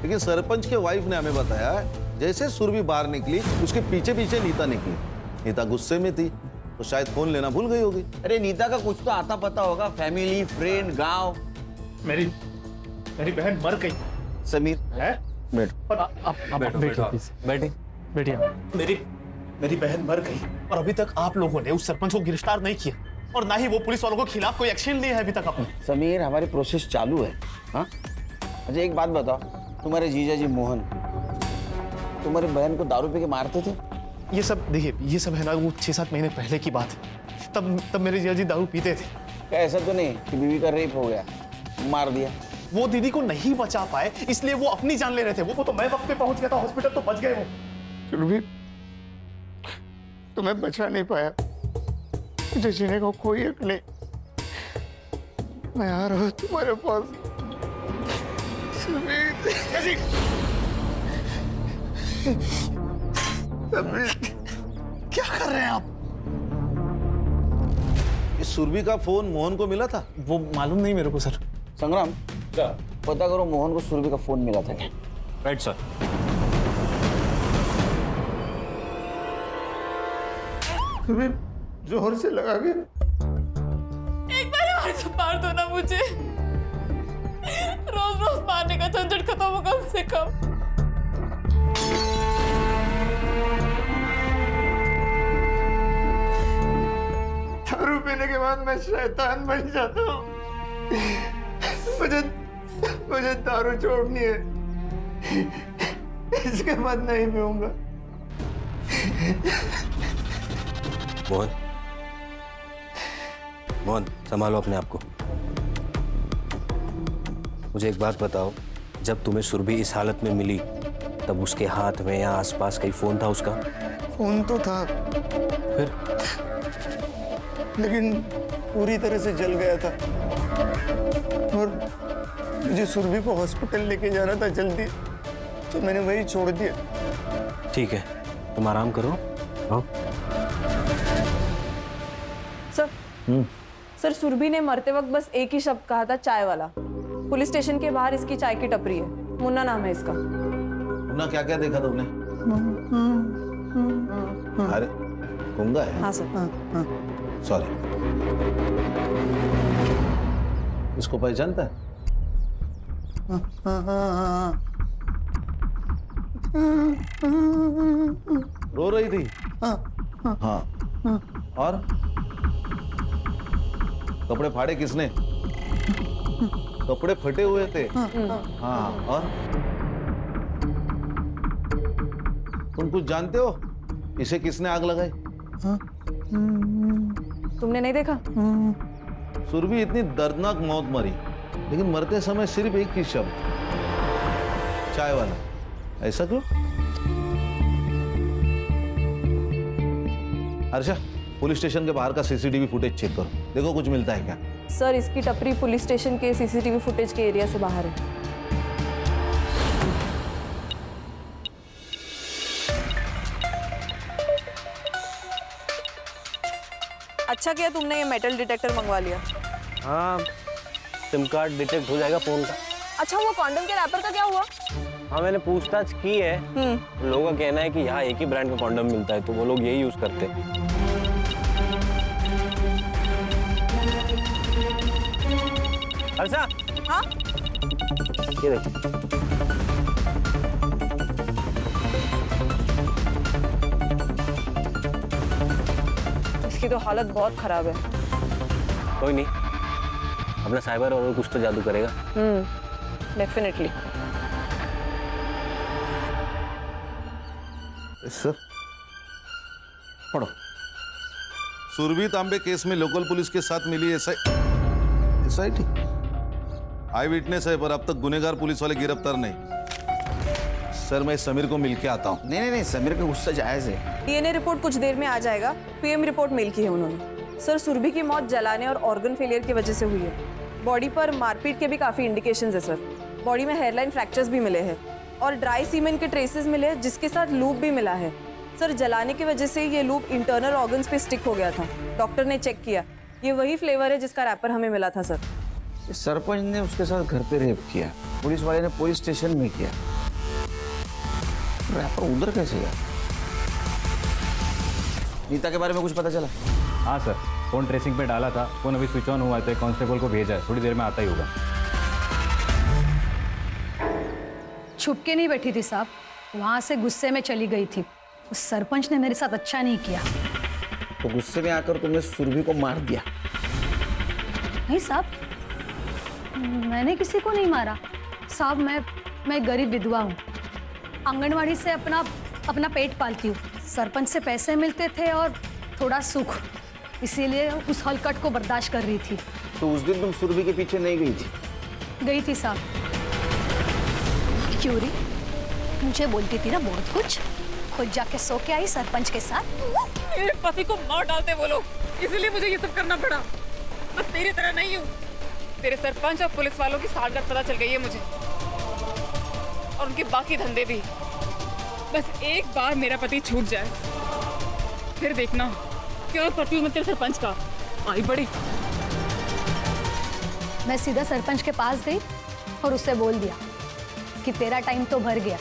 O: लेकिन सरपंच के वाइफ ने हमें बताया जैसे सुरभि बाहर निकली उसके पीछे पीछे नीता निकली। नीता गुस्से में थी तो शायद फोन लेना भूल गई होगी।
J: अरे नीता का कुछ तो आता पता होगा, फैमिली, फ्रेंड, गांव।
M: मेरी बहन मर गई।
J: समीर
M: है?
E: बैठिए।
I: मेरी बहन मर गई और अभी तक आप लोगों ने उस सरपंच को गिरफ्तार नहीं किया और ना ही वो पुलिस वालों के खिलाफ कोई एक्शन लिया है अभी तक आपने।
J: समीर, हमारी प्रोसेस चालू है। हाँ, अच्छा एक बात बताओ, तुम्हारे जीजा जी मोहन तुम्हारी बहन को दारू पी के मारते थे?
I: ये सब देखिए, ये सब है ना वो 6-7 महीने पहले की बात है। तब मेरे जीजा जी दारू पीते थे।
J: क्या ऐसा तो नहीं कि बीवी का रेप हो गया, मार दिया?
I: वो दीदी को नहीं बचा पाए इसलिए वो अपनी जान ले रहे थे। वो तो मैं वक्त पे पहुंच गया था हॉस्पिटल, तो बच गए वो।
L: फिर भी तुम्हें बचा नहीं पाया, मुझे जीने को कोई हक नहीं। मैं आ रहा हूँ तुम्हारे पास।
I: क्या कर रहे हैं आप?
O: इस सुरभि का फोन मोहन को मिला था?
I: वो मालूम नहीं मेरे को सर।
J: संग्राम, पता करो मोहन को सुरभि का फोन मिला था क्या?
R: Right sir.
L: तुम्हें जोर से लगा के
G: एक बार और तो मार दो ना मुझे। रोज रोज मारने का झंझट खत्म हो कम से कम।
L: दारू पीने के बाद मैं शैतान बन जाता हूँ। मुझे दारू छोड़नी है, इसके बाद नहीं पीऊंगा।
F: मोहन, संभालो अपने आप को। मुझे एक बात बताओ, जब तुम्हें सुरभि इस हालत में मिली तब उसके हाथ में या आसपास कहीं फोन था उसका?
L: फोन तो था,
F: फिर?
L: लेकिन पूरी तरह से जल गया था और मुझे सुरभि को हॉस्पिटल लेके जाना था जल्दी, तो मैंने वही छोड़ दिया।
F: ठीक है, तुम आराम करो। हाँ?
K: सर, सुरभि ने मरते वक्त बस एक ही शब्द कहा था, चाय वाला। पुलिस स्टेशन के बाहर इसकी चाय की टपरी है, मुन्ना नाम है इसका।
O: मुन्ना, क्या क्या देखा तुमने? अरे गूंगा है?
K: हाँ सर।
O: सॉरी। इसको पहचानता है? रो रही थी? हाँ। और कपड़े फाड़े किसने? कपड़े फटे हुए थे। हाँ, और तुम कुछ जानते हो इसे किसने आग लगाई?
K: तुमने नहीं देखा?
O: सुरभि इतनी दर्दनाक मौत मरी, लेकिन मरते समय सिर्फ एक ही शब्द, चाय वाला। ऐसा क्यों? हर्षा, पुलिस स्टेशन के बाहर का सीसीटीवी फुटेज चेक करो, देखो कुछ मिलता है क्या।
K: सर, इसकी टपरी पुलिस स्टेशन के सीसीटीवी फुटेज के एरिया से बाहर है। अच्छा किया तुमने ये मेटल डिटेक्टर मंगवा लिया।
F: हाँ, सिम कार्ड डिटेक्ट हो जाएगा फोन का।
K: अच्छा, वो कॉन्डम के रैपर का क्या हुआ?
F: हाँ, मैंने पूछताछ की है। लोगों का कहना है कि यहाँ एक ही ब्रांड का कॉन्डम मिलता है, तो वो लोग यही यूज करते हैं। हर्षा।
K: हाँ?
F: ये देख।
K: इसकी तो हालत बहुत खराब है।
F: कोई नहीं, अपना साइबर और कुछ तो जादू करेगा।
K: डेफिनेटली।
O: सर, पढ़ो। सुरभि तांबे केस में लोकल पुलिस के साथ मिली एसआईटी आई विटनेस है, पर अब तक गुनेगार पुलिस वाले गिरफ्तार नहीं। सर, मैं समीर को मिलके आता हूँ।
J: नहीं, समीर का गुस्सा जायज है।
K: डीएनए रिपोर्ट कुछ देर में आ जाएगा। पीएम रिपोर्ट मेल की है उन्होंने। सर, सुरभि की मौत जलाने और ऑर्गन फेलियर की वजह से हुई है। बॉडी पर मारपीट के भी काफी इंडिकेशंस है सर। बॉडी में हेयरलाइन फ्रैक्चर्स भी मिले हैं और ड्राई सीमेन के ट्रेसेस मिले हैं, जिसके साथ लूप भी मिला है। सर, जलाने की वजह से ये लूप इंटरनल ऑर्गन्स पे स्टिक हो गया था। डॉक्टर ने चेक किया, ये वही फ्लेवर है जिसका रैपर हमें मिला था सर।
J: सरपंच ने उसके साथ घर पे रेप किया, पुलिस वाले ने पुलिस स्टेशन में किया, रैपर उधर कैसे गया? नीता के बारे में कुछ पता चला?
R: हाँ सर, फोन ट्रेसिंग पे डाला था, फोन अभी स्विच ऑन हुआ है, तो कांस्टेबल को भेजा है, थोड़ी देर में आता ही होगा।
N: छुप के नहीं बैठी थी साहब, वहाँ से गुस्से में चली गई थी। उस सरपंच ने मेरे साथ अच्छा नहीं किया।
J: तो गुस्से में आकर तुमने सुरभि को मार दिया?
N: नहीं साहब, मैंने किसी को नहीं मारा साहब। मैं गरीब विधवा हूँ, आंगनवाड़ी से अपना पेट पालती हूँ। सरपंच से पैसे मिलते थे और थोड़ा सुख, इसीलिए उस हलकट को बर्दाश्त कर रही थी।
J: तो उस दिन तुम सुरभि के पीछे नहीं गई थी?
N: गई थी साहब। क्यों री, मुझे बोलती थी ना बहुत कुछ, खुद जाके सो के आई सरपंच के साथ।
G: मेरे पति को मार डालते वो लोग, इसीलिए मुझे ये सब करना पड़ा। मैं तेरी तरह नहीं हूँ। तेरे सरपंच और पुलिस वालों की साठगांठ पता चल गई है मुझे, और उनके बाकी धंधे भी। बस एक बार मेरा पति छूट जाए, फिर देखना क्या करती हूँ मैं तेरे सरपंच का। आई बड़ी।
N: मैं सीधा सरपंच के पास गई और उससे बोल दिया कि तेरा टाइम तो भर गया।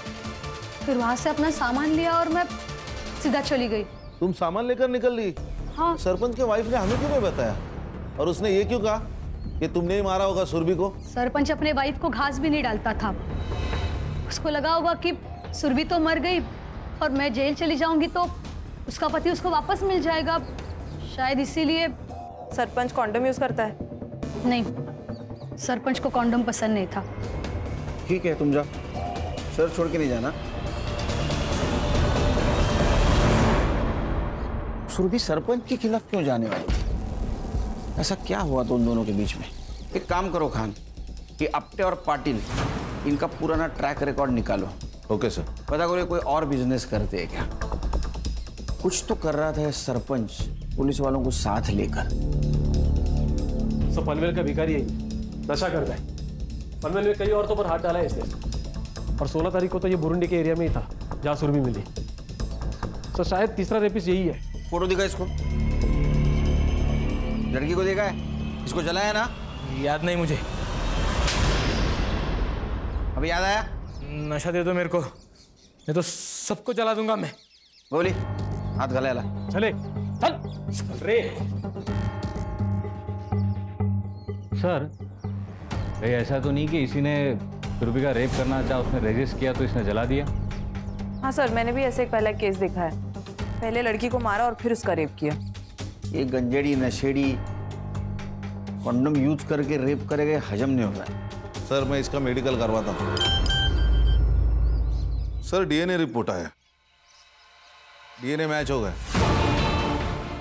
N: फिर वहां से अपना सामान लिया और मैं सीधा चली गई।
O: तुम सामान लेकर निकल ली?
N: हाँ।
O: सरपंच के वाइफ ने हमें क्यों नहीं बताया? और उसने ये क्यों कहा कि तुमने ही मारा होगा सुरभि को?
N: सरपंच अपने वाइफ को घास भी नहीं डालता था। उसको लगा होगा कि सुरभि तो मर गई और मैं जेल चली जाऊंगी तो उसका पति उसको वापस मिल जाएगा, शायद इसीलिए।
K: सरपंच कॉन्डम यूज करता है?
N: नहीं, सरपंच को कॉन्डम पसंद नहीं था।
J: ठीक है, तुम जाओ, सर छोड़ के नहीं जाना। सुरभि सरपंच के खिलाफ क्यों जाने वाली? ऐसा क्या हुआ तो उन दोनों के बीच में? एक काम करो खान, कि अपटे और पाटिल इनका पुराना ट्रैक रिकॉर्ड निकालो।
O: Okay sir.
J: पता करो कोई और बिजनेस करते हैं क्या? कुछ तो कर रहा था सरपंच पुलिस वालों को साथ लेकर।
E: सब पनवेल का भिखारी है, नशा करता है। पनवेल में कई औरतों पर हाथ डाला है इसने, और 16 तारीख को तो ये बुरुंडी के एरिया में ही था जहाँ सुरभि मिली। तो शायद तीसरा रेपिस्ट यही है।
J: फोटो दिखा इसको, लड़की को देखा है? इसको जलाया ना?
U: याद नहीं मुझे।
J: अभी याद आया?
U: नशा दे दो मेरे को, नहीं तो सबको जला दूंगा मैं।
J: बोली, हाथ गला ला।
E: चले चल रे।
R: सर, कहीं ऐसा तो नहीं कि इसी ने सुरभि का रेप करना चाहा, उसने रेजिस्ट किया तो इसने जला दिया?
K: हाँ सर, मैंने भी ऐसे एक पहला केस देखा है। पहले लड़की को मारा और फिर उसका रेप किया।
J: ये गंजेड़ी नशेड़ी कॉन्डम यूज करके रेप करेगा, हजम नहीं हो रहा है।
O: सर, मैं इसका मेडिकल करवाता हूँ। सर, डीएनए रिपोर्ट आया, डीएनए मैच हो गया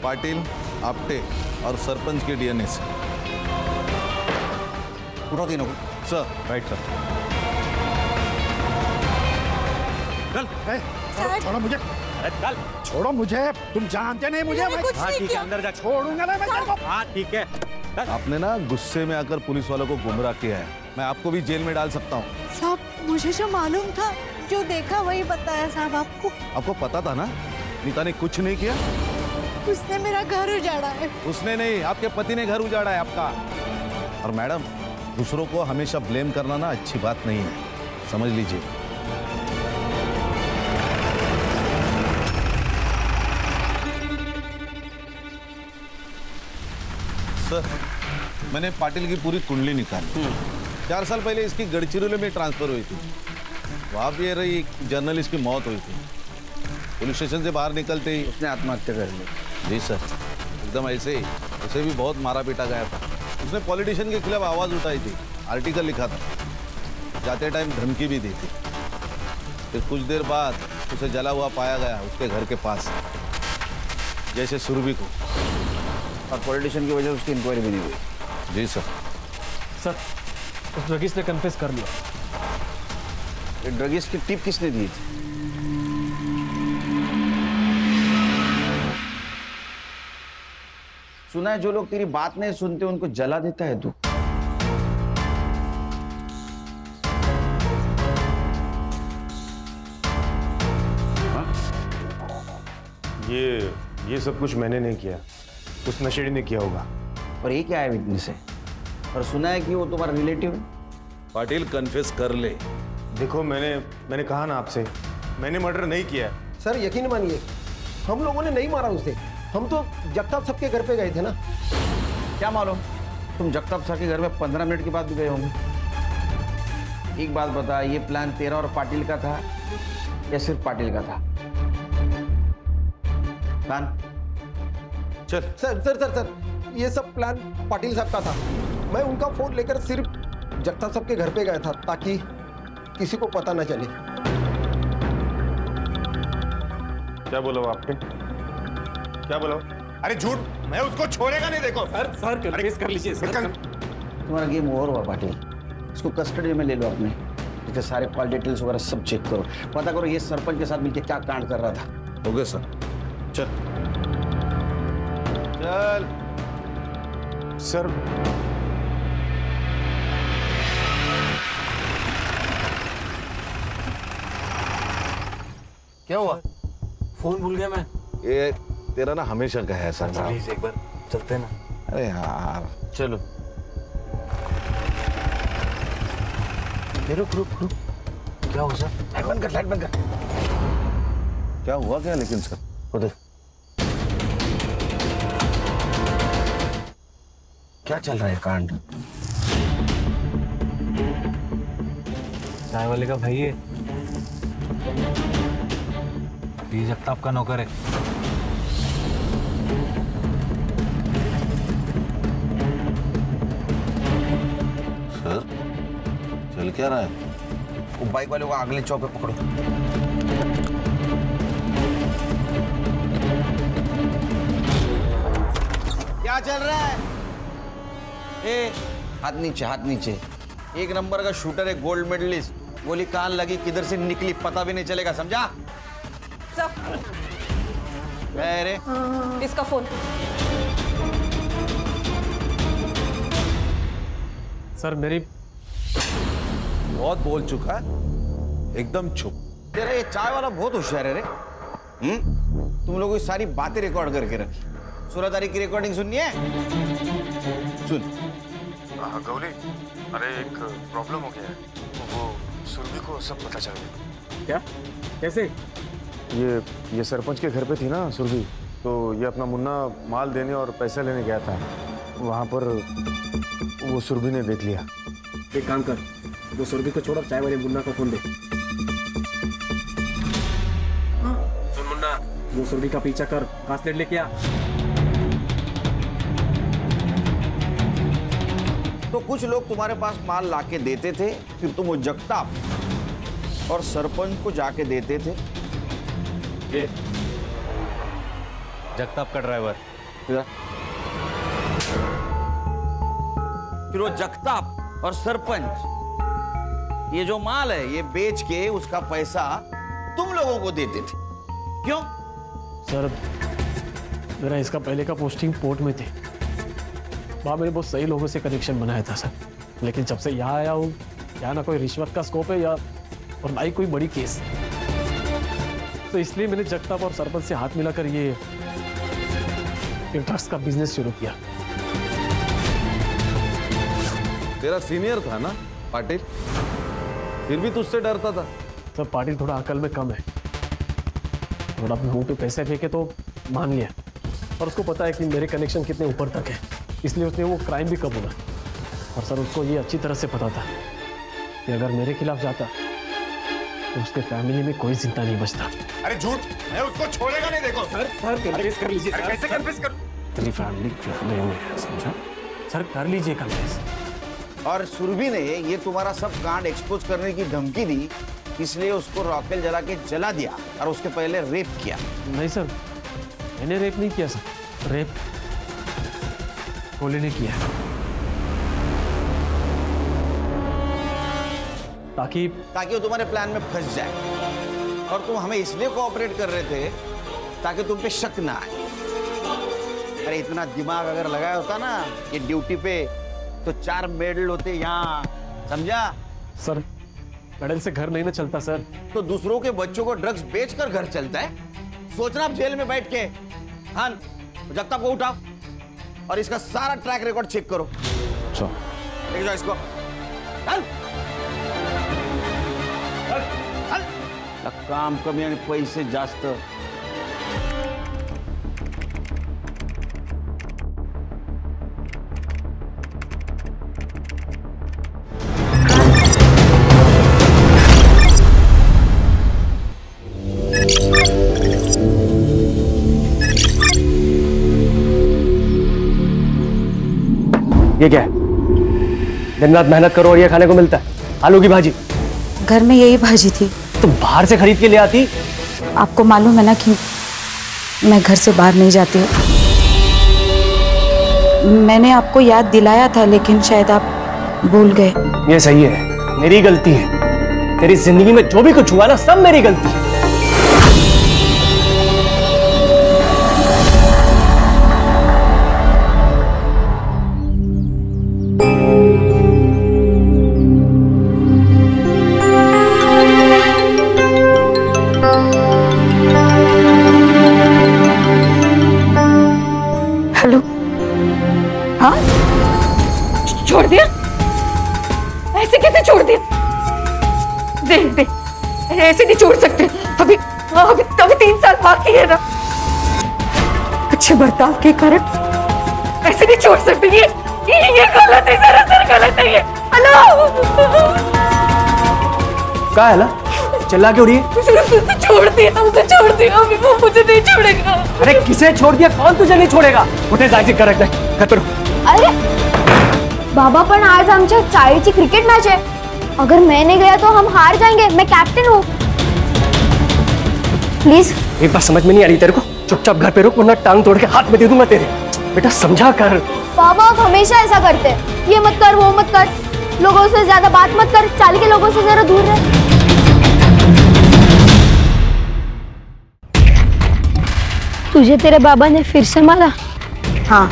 O: पाटिल, आपटे और सरपंच के डीएनए से।
J: उठाओ तीनों को।
O: सर। Right sir.
L: चल, छोड़ो मुझे। चल, छोड़ो मुझे, तुम जानते नहीं मुझे।
O: हाँ ठीक है, अंदर जा।
L: छोड़ूंगा ना मैं तेरे को।
O: हाँ ठीक है। आपने ना गुस्से में आकर पुलिस वालों को गुमराह किया है, मैं आपको भी जेल में डाल सकता हूँ।
N: साहब, मुझे जो मालूम था, जो देखा वही बताया साहब आपको।
O: आपको पता था ना नीता ने कुछ नहीं किया?
N: उसने मेरा घर उजाड़ा है।
O: उसने नहीं, आपके पति ने घर उजाड़ा है आपका। और मैडम, दूसरों को हमेशा ब्लेम करना ना अच्छी बात नहीं है, समझ लीजिए। सर, मैंने पाटिल की पूरी कुंडली निकाली। 4 साल पहले इसकी गढ़चिरौली में ट्रांसफर हुई थी, वहां भी रही जर्नलिस्ट की मौत हुई थी। पुलिस स्टेशन से बाहर निकलते ही
J: उसने आत्महत्या कर ली।
O: जी सर, एकदम ऐसे ही। उसे भी बहुत मारा पीटा गया था। उसने पॉलिटिशियन के खिलाफ आवाज उठाई थी, आर्टिकल लिखा था, जाते टाइम धमकी भी दी थी। फिर कुछ देर बाद उसे जला हुआ पाया गया उसके घर के पास, जैसे सुरभि को।
J: और पॉलिटिशियन की वजह से उसकी इंक्वायरी भी नहीं हुई।
O: जी सर।
E: सर, उस ड्रगिस्ट ने कन्फेस कर लिया।
J: ये ड्रगिस्ट की टिप किसने दी थी? सुना है जो लोग तेरी बात नहीं सुनते उनको जला देता है तू।
D: ये सब कुछ मैंने नहीं किया, उस नशेड़ी ने किया होगा।
J: और ये क्या है विटनेस है? और सुना है कि वो तुम्हारा रिलेटिव है।
O: पाटिल, कन्फेस कर ले।
D: देखो, मैंने कहा ना आपसे, मैंने मर्डर नहीं किया।
S: सर, यकीन मानिए, हम लोगों ने नहीं मारा उसे। हम तो जगताप साहब के घर पे गए थे ना।
J: क्या मालूम, तुम जगताप साहब के घर में 15 मिनट के बाद भी गए होंगे। एक बात बता, ये प्लान तेरा और पाटिल का था या सिर्फ पाटिल का था? प्लान
S: चल। सर सर सर सर ये सब प्लान पाटिल साहब का था। मैं उनका फोन लेकर सिर्फ जगताप साहब के घर पे गया था ताकि किसी को पता न चले।
D: क्या बोला वो आपने? क्या बोला?
M: अरे झूठ, मैं उसको छोड़ेगा नहीं। देखो
E: सर कन्फेस कर लीजिए सर।
J: तुम्हारा गेम ओवर हुआ पाटिल, इसको कस्टडी में ले लो अपने। इसके सारे कॉल डिटेल्स वगैरह सब चेक करो, पता करो ये सरपंच के साथ मिलकर क्या कांड कर रहा था।
O: हो गया सर।
M: चल चल सर।
F: क्या हुआ?
T: फोन भूल गया मैं।
O: ये तेरा ना हमेशा का है सर।
T: प्लीज एक बार चलते हैं ना।
O: अरे यार
J: चलो। रुक रुक रुक,
T: क्या हुआ सर?
J: लाइट बंद कर, लाइट बंद कर।
O: क्या हुआ क्या लेकिन सर?
J: उधर क्या चल रहा है कांड?
T: चाय वाले का भाई है, ये जगताप का नौकर है।
O: सर चल क्या रहा है?
J: वो बाइक वाले को अगले चौक पे पकड़ो। क्या चल रहा है? ए, हाथ नीचे, हाथ नीचे। एक नंबर का शूटर है, गोल्ड मेडलिस्ट। गोली कान लगी, किधर से निकली पता भी नहीं चलेगा, समझा? अरे
K: इसका फोन।
E: सर मेरी
O: बहुत बोल चुका है, एकदम चुप।
J: तेरा ये चाय वाला बहुत होशियार है रे। तुम लोगों की सारी बातें रिकॉर्ड करके रखी। 16 तारीख की रिकॉर्डिंग सुननी है? सुन।
D: गौरी, अरे एक प्रॉब्लम हो गया है। वो सुरभि को सब पता चल गया।
E: क्या? कैसे?
D: ये सरपंच के घर पे थी ना सुरभि, तो ये अपना मुन्ना माल देने और पैसा लेने गया था। वहाँ पर वो सुरभि ने देख लिया।
E: एक काम कर, वो सुरभि को छोड़ और चाय वाले मुन्ना को फोन दे। सुन मुन्ना, वो सुरभि का पीछा कर, कास्टेट लेके आ।
J: तो कुछ लोग तुम्हारे पास माल लाके देते थे, फिर तुम वो जगताप और सरपंच को जाके देते थे।
R: ये जगताप का ड्राइवर।
J: फिर वो जगताप और सरपंच ये जो माल है ये बेच के उसका पैसा तुम लोगों को देते थे, क्यों?
E: सर मेरा इसका पहले का पोस्टिंग पोर्ट में थी। वहाँ मैंने बहुत सही लोगों से कनेक्शन बनाया था सर, लेकिन जब से यहाँ आया हूँ, यहाँ ना कोई रिश्वत का स्कोप है या और ना ही कोई बड़ी केस, तो इसलिए मैंने जगताप और सरपंच से हाथ मिलाकर ये ड्रग्स का बिजनेस शुरू किया।
O: तेरा सीनियर था ना पाटिल, फिर भी तुझसे डरता था।
E: सर पाटिल थोड़ा अकल में कम है, थोड़ा अपने मुंह पे पैसे फेंके तो मान लिया, और उसको पता है कि मेरे कनेक्शन कितने ऊपर तक है, इसलिए उसने वो क्राइम भी कबूला। और सर उसको ये अच्छी तरह से पता था कि अगर मेरे खिलाफ जाता तो उसके फैमिली में कोई जिंदा नहीं बचता।
M: अरे झूठ, मैं उसको छोड़ेगा नहीं। देखो
E: सर कन्फेस कर लीजिए।
M: सर कैसे कन्फेस कर?
E: तेरी फैमिली में समझा? सर कर लीजिए कन्फेस।
J: और सुरभि ने ये तुम्हारा सब कांड एक्सपोज करने की धमकी दी, इसलिए उसको रॉकेल जला के जला दिया और उसके पहले रेप किया।
E: नहीं सर, मैंने रेप नहीं किया सर, रेप कोले ने किया, ताकि
J: वो तुम्हारे प्लान में फंस जाए। और तुम हमें इसलिए कोऑपरेट कर रहे थे ताकि तुम पे शक ना आए। अरे इतना दिमाग अगर लगाया होता ना ये ड्यूटी पे, तो 4 मेडल होते यहाँ, समझा?
E: सर मेडल से घर नहीं ना चलता सर।
J: तो दूसरों के बच्चों को ड्रग्स बेचकर घर चलता है। सोचना आप जेल में बैठ के। हाँ, जगताप को उठाओ और इसका सारा ट्रैक रिकॉर्ड चेक करो। ले जाओ इसको। चल काम कमी आणि पैसे जास्त।
U: ये क्या है? दिन रात मेहनत करो और ये खाने को मिलता है? आलू की भाजी।
C: घर में यही भाजी थी।
U: तो बाहर से खरीद के ले आती।
C: आपको मालूम है ना कि मैं घर से बाहर नहीं जाती हूँ। मैंने आपको याद दिलाया था, लेकिन शायद आप भूल गए।
U: ये सही है, मेरी गलती है। तेरी जिंदगी में जो भी कुछ हुआ ना, सब मेरी गलती है।
C: हेलो। हाँ,
N: छोड़ दिया? ऐसे कैसे छोड़ दिया? देख देख, ऐसे नहीं छोड़ सकते। अभी 3 साल बाकी है ना। अच्छे बर्ताव के कारण ऐसे नहीं छोड़ सकते। ये गलत है, सरासर गलत है ये। हेलो,
U: क्या है? चिल्ला क्यों रही है?
N: छोड़ दिया, उसे छोड़ दिया। अभी वो मुझे नहीं छोड़ेगा।
U: अरे किसे छोड़ दिया? कौन तुझे नहीं छोड़ेगा? उठे जायचे कर रख घर पर।
V: अरे बाबा, पण आज आमच्या शाळेची क्रिकेट मॅच है। अगर मैं नहीं गया तो हम हार जाएंगे। मैं कैप्टन हूँ। प्लीज।
U: एक बात समझ में नहीं आ रही तेरे को? चुपचाप घर पे रुक, वरना टांग तोड़ के हाथ में दे दूंगा तेरे। बेटा समझा कर।
V: बाबा आप हमेशा ऐसा करते हैं। ये मत कर, वो मत कर, लोगों से ज्यादा बात मत कर, चाल के लोगों से जरा दूर रह। तुझे तेरे बाबा ने फिर से मारा? हाँ,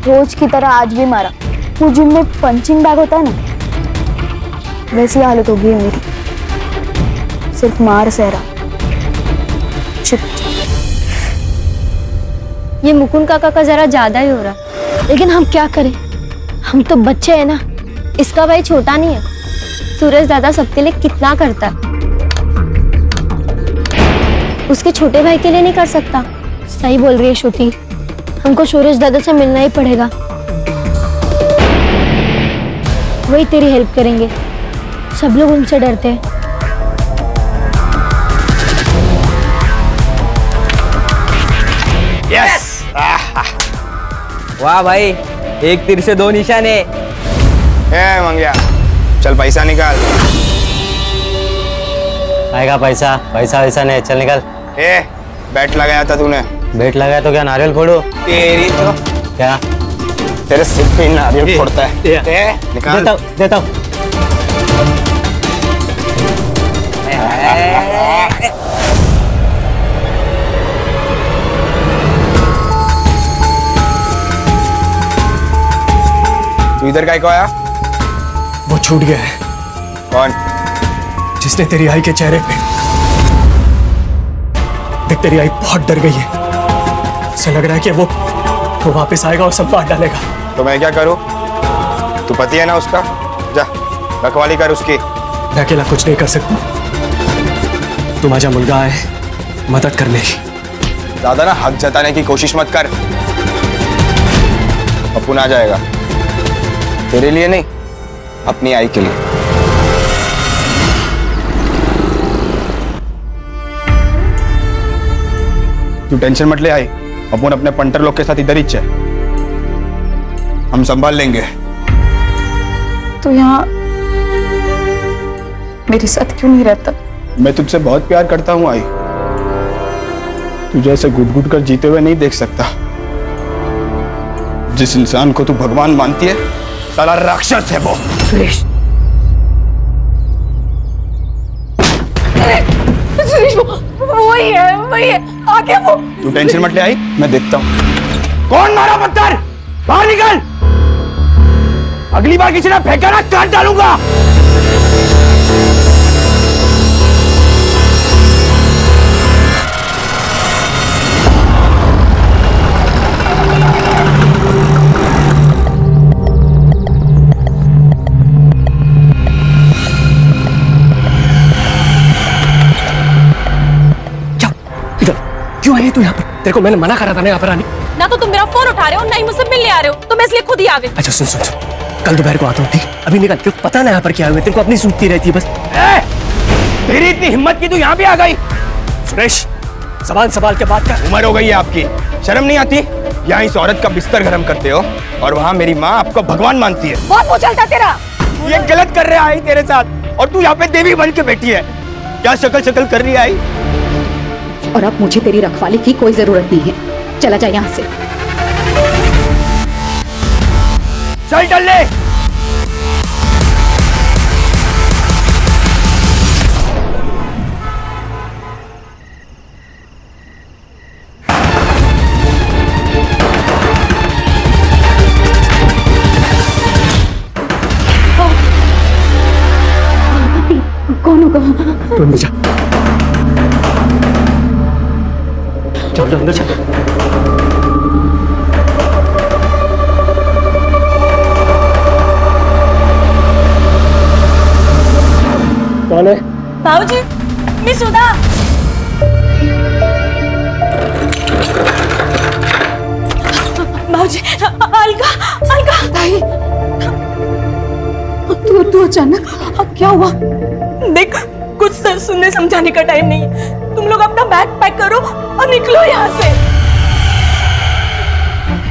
V: रोज की तरह आज भी मारा। वो जिम में पंचिंग बैग होता है ना, वैसी हालत होगी है मेरी। सिर्फ मार सह रहा। चुप। ये मुकुंद काका का जरा ज्यादा ही हो रहा, लेकिन हम क्या करें? हम तो बच्चे हैं ना। इसका भाई छोटा नहीं है। सूरज दादा सबके लिए कितना करता है, उसके छोटे भाई के लिए नहीं कर सकता। सही बोल रही है श्रुति, हमको सूरज दादा से मिलना ही पड़ेगा। वही तेरी हेल्प करेंगे। सब लोग उनसे डरते हैं।
W: यस! वाह भाई, एक तीर से 2 निशाने।
Q: ए मंगिया, चल पैसा निकाल।
R: आएगा पैसा? पैसा वैसा नहीं, चल निकल।
Q: ए, बैट लगाया था तूने।
R: बैट लगाया तो क्या नारियल फोड़ो?
Q: तेरी तो
R: क्या?
Q: तेरे सिर पे नारियल फोड़ता है। निकाल।
R: देता हूँ।
Q: तू इधर काय को आया?
U: वो छूट गया है।
Q: कौन?
U: जिसने तेरी आई के चेहरे पे देख, तेरी आई बहुत डर गई है। उसे लग रहा है कि वो वापस आएगा और सब मार डालेगा।
Q: तो मैं क्या करूं? तू पति है ना उसका, जा रखवाली कर उसकी।
U: मैं अकेला कुछ नहीं कर सकता। तुम आजा मुलगा है मदद करने की।
Q: ज्यादा ना हक जताने की कोशिश मत कर। अपुन आ जाएगा, तेरे लिए नहीं, अपनी आई के लिए। तू टेंशन मत ले आई, अपुन अपने पंटर लोग के साथ इधर ही चल, हम संभाल लेंगे।
C: तो यहाँ मेरे साथ क्यों नहीं रहता?
Q: मैं तुझसे बहुत प्यार करता हूँ आई, तुझे ऐसे घुट-घुट कर जीते हुए नहीं देख सकता। जिस इंसान को तू भगवान मानती है, साला राक्षस है वो।
N: सुरेश, सुरेश वही है, आगे वो।
Q: तू टेंशन मत ले आई, मैं देखता हूँ। कौन मारा पत्थर? बाहर निकल। अगली बार किसी ने फेंका ना, काट डालूंगा।
U: क्यों आई तू यहाँ पर? तेरे को मैंने मना करा था ना यहाँ पर आने।
X: ना तो तुम मेरा फोन उठा रहे हो, ना ही मुझसे मिलने आ रहे हो, तो मैं इसलिए खुद ही आ गई।
U: अच्छा सुन सुन सुन, कल दोपहर को आता हूँ, ठीक? अभी निकल, क्यों पता ना यहाँ पर क्या हुआ। तेरे को अपनी सूझती रहती है बस।
Q: तेरी इतनी हिम्मत की तू यहाँ भी आ गई?
U: सुरेश, जबान संभाल के बात कर।
Q: उम्र हो गई है आपकी, शर्म नहीं आती?
A: यहाँ इस औरत का बिस्तर गरम करते हो और वहाँ मेरी माँ आपको भगवान मानती है।
N: बहुत मुंह चलता तेरा।
A: ये गलत कर रहे आई तेरे साथ और तू यहाँ पे देवी बन के बैठी है। क्या शक्ल कर रही है आई?
B: और अब मुझे तेरी रखवाली की कोई जरूरत नहीं है, चला जा यहाँ से।
A: चल चल ले।
B: कौन होगा?
E: तू अंदर जा, चल अंदर जा। कौन है?
N: बाबूजी, मैं सुधा। बाबूजी, अलका, अलका।
B: ताई, तू अचानक, अब क्या हुआ?
N: देख, कुछ सुनने समझाने का टाइम नहीं है। तुम लोग अपना बैग पैक करो और निकलो यहाँ से।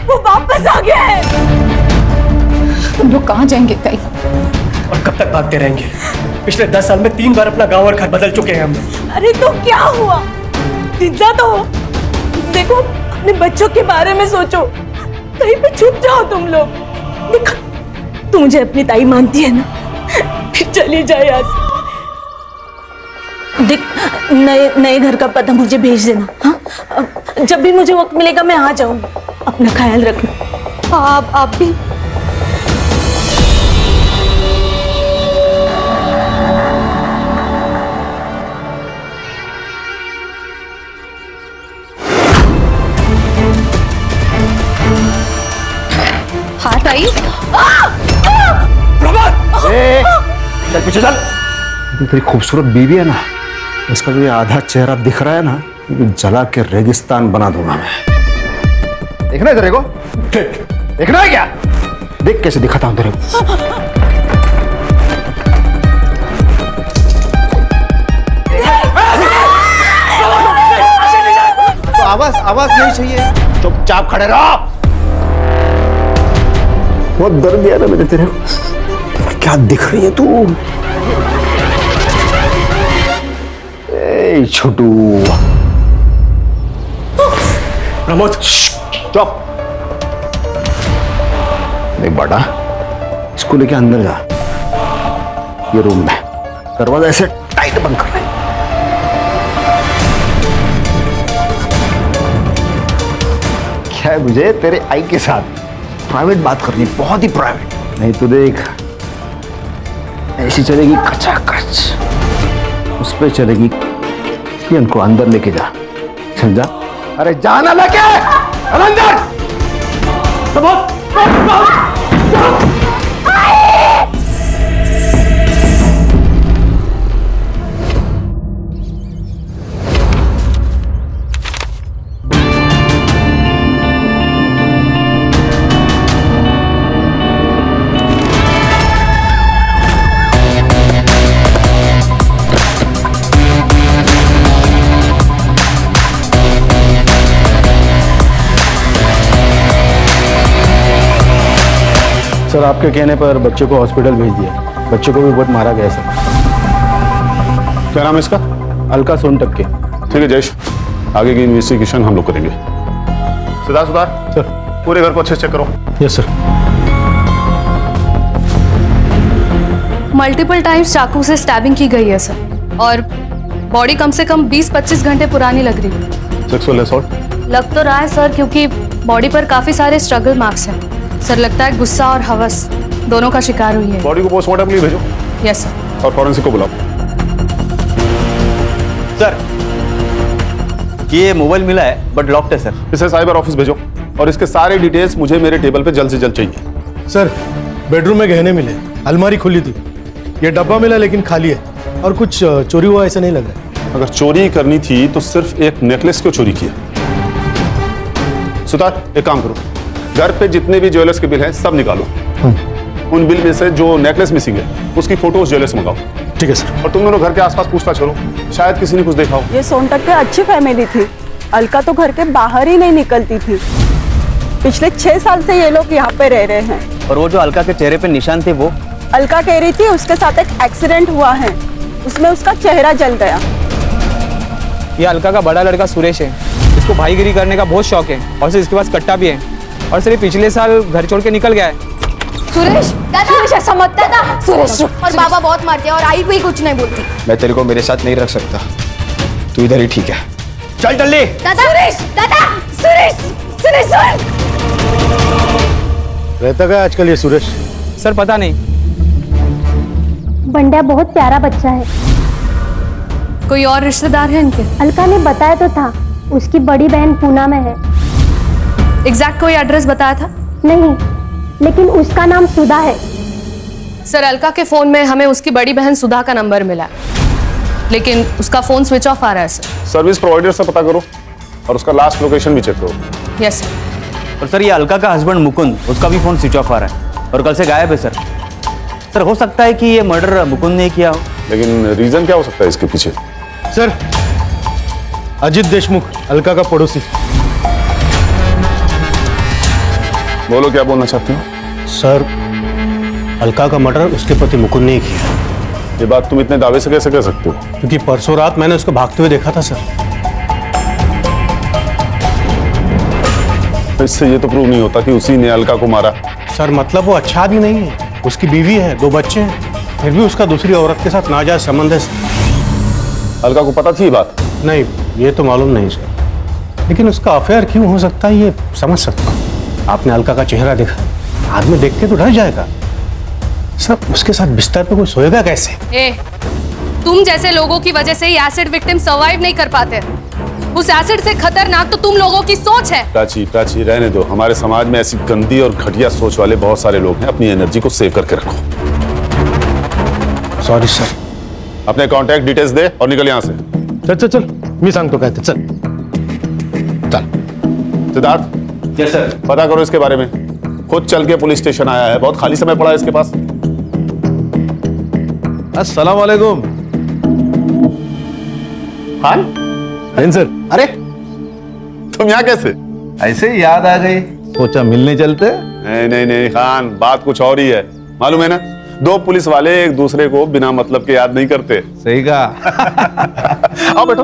N: वो वापस आ गया है।
B: तुम लोग कहाँ जाएंगे ताई?
E: और कब तक भागते रहेंगे? पिछले 10 साल में 3 बार अपना गांव और घर बदल चुके हैं हम।
N: अरे तो क्या हुआ? जिंदा तो हो। देखो, अपने बच्चों के बारे में सोचो। कहीं पे छुप जाओ तुम लोग। देखो, तू मुझे अपनी ताई मानती है ना? फिर चली जाए यहाँ से। देख, नए घर का पता मुझे भेज देना। हाँ, जब भी मुझे वक्त मिलेगा मैं आ जाऊंगी। अपना ख्याल रखना। आप भी।
B: हाँ ताई।
H: चल पीछे चल। तेरी खूबसूरत बीवी है ना, उसका जो ये आधा चेहरा दिख रहा है ना, जला के रेगिस्तान बना दूंगा मैं। देखना है तेरे को? देखना है क्या? देख कैसे दिखाता हूं तेरे को।
S: तो आवाज नहीं चाहिए,
H: चुपचाप खड़े रहो। बहुत दर्द दिया ना मैंने तेरे को। क्या दिख रही है तू? ए छोटू।
E: प्रमोद,
H: चुप। देख बेटा, इसको लेके अंदर जा। ये रूम में दरवाजा ऐसे टाइट बंद कर ले। क्या है मुझे तेरे आई के साथ प्राइवेट बात करनी, बहुत ही प्राइवेट। नहीं तो देख, ऐसी चलेगी कचाकच, उस पे चलेगी। इनको अंदर लेके जा, चल जा। अरे जाना लेके अंदर। सर, आपके कहने पर बच्चों को हॉस्पिटल भेज दिया। बच्चों को भी बहुत मारा गया सर।
O: क्या नाम है इसका?
H: अलका सोनटक के।
O: ठीक है जयेश, आगे की इन्वेस्टिगेशन हम लोग करेंगे। सुधार
H: सर,
O: पूरे घर को अच्छे से चेक करो।
H: Yes sir.
P: मल्टीपल टाइम्स चाकू से स्टैबिंग की गई है सर, और बॉडी कम से कम 20-25 घंटे पुरानी लग रही है।
O: सेक्सुअल असॉल्ट
P: लग तो रहा है सर, क्योंकि बॉडी पर काफी सारे स्ट्रगल मार्क्स हैं। सर, लगता है गुस्सा और हवस दोनों का शिकार हुई है।
O: बॉडी को पोस्टमार्टम के लिए भेजो।
P: Yes sir.
O: और फॉरेंसिक को बुलाओ।
R: सर, ये मोबाइल मिला है बट लॉक्ड है सर।
O: इसे साइबर ऑफिस भेजो और इसके सारे डिटेल्स मुझे मेरे टेबल पे जल्द से जल्द चाहिए।
Y: सर, बेडरूम में गहने मिले, अलमारी खुली थी, ये डब्बा मिला लेकिन खाली है, और कुछ चोरी हुआ ऐसा नहीं लग रहा है।
O: अगर चोरी करनी थी तो सिर्फ एक नेकलेस क्यों चोरी किया? सुतार, एक काम करो, घर पे जितने भी ज्वेलर्स के बिल हैं सब निकालो। उन बिल में से जो नेकलेस मिसिंग है उसकी फोटोज ज्वेलर्स मंगाओ।
Y: ठीक है सर।
O: और तुम दोनों घर के आसपास पूछताछ करो, शायद किसी ने कुछ देखा हो।
K: ये सोनटक की अच्छी फैमिली थी। अलका तो घर के बाहर ही नहीं निकलती थी।
F: पिछले 6 साल से ये लोग यहाँ पे रह रहे हैं।
G: और वो जो अलका के चेहरे पे निशान थे वो?
F: अलका कह रही थी उसके साथ एक एक्सीडेंट हुआ है, उसमें उसका चेहरा जल गया।
Q: ये अलका का बड़ा लड़का सुरेश है, इसको भाईगिरी करने का बहुत शौक है और सिर्फ इसके पास कट्टा भी है और सिर्फ पिछले साल घर छोड़ के निकल गया है।
V: सुरेश सुरेश ऐसा मत दादा। सुरेश और बाबा बहुत मारते हैं और आई कोई कुछ नहीं बोलती।
S: मैं तेरे को मेरे साथ नहीं रख सकता, तू इधर ही ठीक है।
A: चल जल्दी।
V: दादा सुरेश, दादा सुरेश, सुरेश सुन।
Y: रहता क्या आजकल ये सुरेश?
Q: सर पता नहीं।
V: बंडा बहुत प्यारा बच्चा है।
P: कोई और रिश्तेदार है इनके?
V: अलका ने बताया तो था, उसकी बड़ी बहन पूना में है।
P: एग्जैक्ट कोई एड्रेस बताया था?
V: नहीं, लेकिन उसका नाम सुधा है।
P: सर अलका के फोन में हमें उसकी बड़ी बहन सुधा का नंबर मिला है, लेकिन उसका फोन स्विच ऑफ आ रहा है सर।
D: सर्विस प्रोवाइडर से पता करो और उसका लास्ट लोकेशन भी चेक करो।
P: Yes sir.
G: और सर ये अलका का हस्बैंड मुकुंद, उसका भी फोन स्विच ऑफ आ रहा है और कल से गायब है सर। सर हो सकता है कि ये मर्डर मुकुंद ने किया हो,
D: लेकिन रीजन क्या हो सकता है इसके पीछे?
Y: सर अजित देशमुख, अलका का पड़ोसी।
D: बोलो क्या बोलना चाहते हो?
Y: सर अलका का मर्डर उसके पति मुकुंद ने ही किया।
D: ये बात तुम इतने दावे से कैसे कह सकते हो?
Y: क्योंकि परसों रात मैंने उसको भागते हुए देखा था सर।
D: इससे ये तो प्रूव नहीं होता कि उसी ने अलका को मारा।
Y: सर मतलब वो अच्छा आदमी नहीं है, उसकी बीवी है, 2 बच्चे हैं, फिर भी उसका दूसरी औरत के साथ नाजायज संबंध है।
D: अलका को पता थी ये बात?
Y: नहीं, ये तो मालूम नहीं सर, लेकिन उसका अफेयर क्यों हो सकता है ये समझ सकता हूँ। आपने अलका का चेहरा देखा, आदमी देख के तो डर जाएगा। सर उसके साथ बिस्तर पे कोई सोएगा कैसे?
P: तुम जैसे लोगों की वजह से ही एसिड विक्टिम सर्वाइव नहीं कर पाते। उस एसिड से खतरनाक तो तुम लोगों की सोच है।
D: प्राची रहने दो। हमारे समाज में ऐसी गंदी और घटिया सोच वाले बहुत सारे लोग हैं। अपनी एनर्जी को सेव करके रखो।
Y: Sorry sir.
D: अपने कांटेक्ट डिटेल्स दे और निकल यहाँ से।
Y: चल मी सांगतो काय ते, चल
D: सिद्धार्थ।
G: Yes sir.
D: पता करो इसके बारे में। खुद चल के पुलिस स्टेशन आया है, बहुत खाली समय पड़ा है इसके पास।
O: अस्सलाम वालेकुम।
D: खान
O: सर।
D: अरे तुम यहाँ कैसे?
O: ऐसे ही याद आ गई, सोचा मिलने चलते।
D: नहीं खान, बात कुछ और ही है। मालूम है ना, 2 पुलिस वाले एक दूसरे को बिना मतलब के याद नहीं करते।
O: सही कहा।
D: आओ बैठो।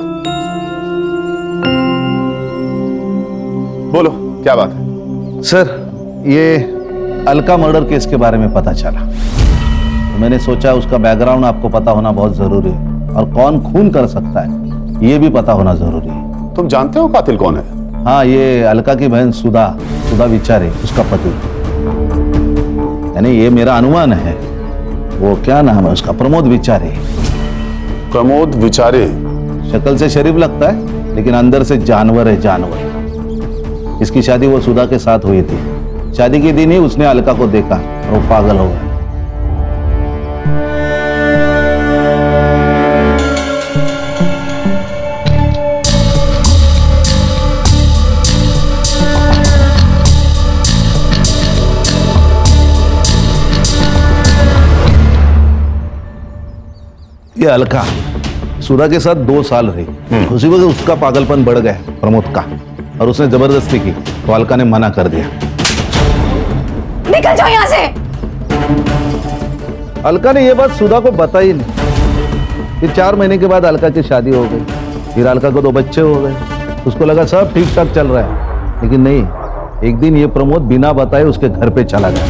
D: बोलो क्या बात है?
O: सर ये अलका मर्डर केस के बारे में पता चला, तो मैंने सोचा उसका बैकग्राउंड आपको पता होना बहुत जरूरी है और कौन खून कर सकता है ये भी पता होना जरूरी है।
D: तुम जानते हो कातिल कौन है?
O: हाँ, ये अलका की बहन सुधा विचारे, उसका पति। यानी ये मेरा अनुमान है। वो क्या नाम है उसका? प्रमोद विचारे।
D: प्रमोद विचारे?
O: शक्ल से शरीफ लगता है लेकिन अंदर से जानवर है, जानवर। इसकी शादी वो सुधा के साथ हुई थी। शादी के दिन ही उसने अलका को देखा और वो पागल हो गया। ये अलका सुधा के साथ 2 साल रही। उसी वक्त उसका पागलपन बढ़ गया प्रमोद का, और उसने जबरदस्ती की तो अलका ने मना कर दिया।
V: निकल जाओ यहाँ से।
O: अलका ने यह बात सुधा को बताई नहीं। फिर 4 महीने के बाद अलका की शादी हो गई। फिर अलका को 2 बच्चे हो गए। उसको लगा सब ठीक ठाक चल रहा है, लेकिन नहीं। एक दिन ये प्रमोद बिना बताए उसके घर पे चला गया।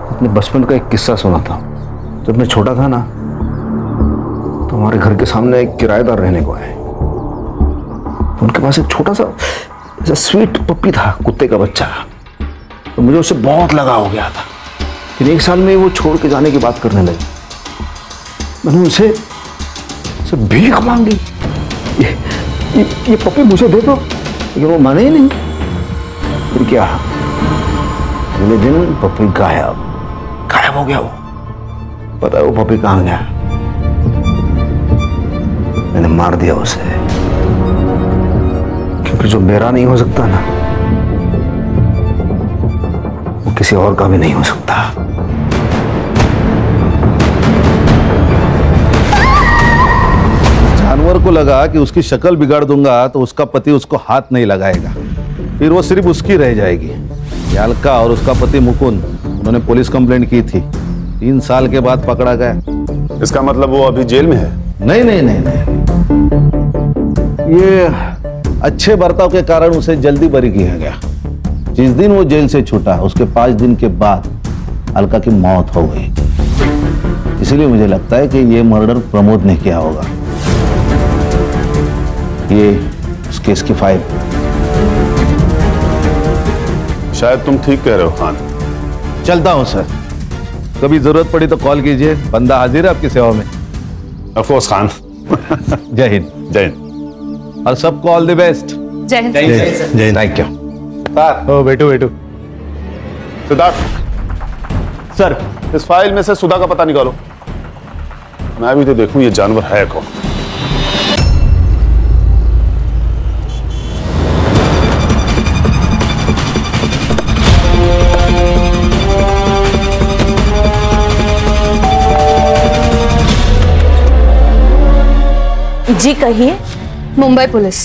O: अपने बचपन का एक किस्सा सुना था। जब मैं छोटा था ना, तो हमारे घर के सामने एक किराएदार रहने को आए। उनके पास एक छोटा सा ऐसा स्वीट पप्पी था, कुत्ते का बच्चा। तो मुझे उससे बहुत लगाव हो गया था। फिर 1 साल में वो छोड़ के जाने की बात करने लगे। मैंने उनसे भीख मांगी, ये पप्पी मुझे दे दो, लेकिन वो माने ही नहीं। फिर क्या, अगले दिन पप्पी गायब हो गया। वो पता है वो पप्पी कहां गया? मैंने मार दिया उसे, क्योंकि जो मेरा नहीं हो सकता ना, वो किसी और का भी नहीं हो सकता। अनवर को लगा कि उसकी शक्ल बिगाड़ दूंगा तो उसका पति उसको हाथ नहीं लगाएगा, फिर वो सिर्फ उसकी रह जाएगी। अलका और उसका पति मुकुंद, उन्होंने पुलिस कंप्लेंट की थी, 3 साल के बाद पकड़ा गया।
I: इसका मतलब वो अभी जेल में है?
O: नहीं नहीं नहीं नहीं, ये अच्छे बर्ताव के कारण उसे जल्दी बरी किया गया। जिस दिन वो जेल से छूटा उसके 5 दिन के बाद अलका की मौत हो गई। इसलिए मुझे लगता है कि ये मर्डर प्रमोद ने किया होगा। ये उस केस की फाइल।
I: शायद तुम ठीक कह रहे हो खान।
O: चलता हूं सर, कभी जरूरत पड़ी तो कॉल कीजिए, बंदा हाजिर है आपकी सेवा में।
I: Of course Khan.
O: जय हिंद।
I: जय हिंद।
O: और सबको ऑल द बेस्ट।
P: जय हिंद।
O: जय हिंद। Thank you.
I: ओ बैठो बैठो। सिद्धार्थ
G: सर,
I: इस फाइल में से सुधा का पता निकालो। मैं भी तो देखूं ये जानवर है कौन।
F: जी कहिए।
P: मुंबई पुलिस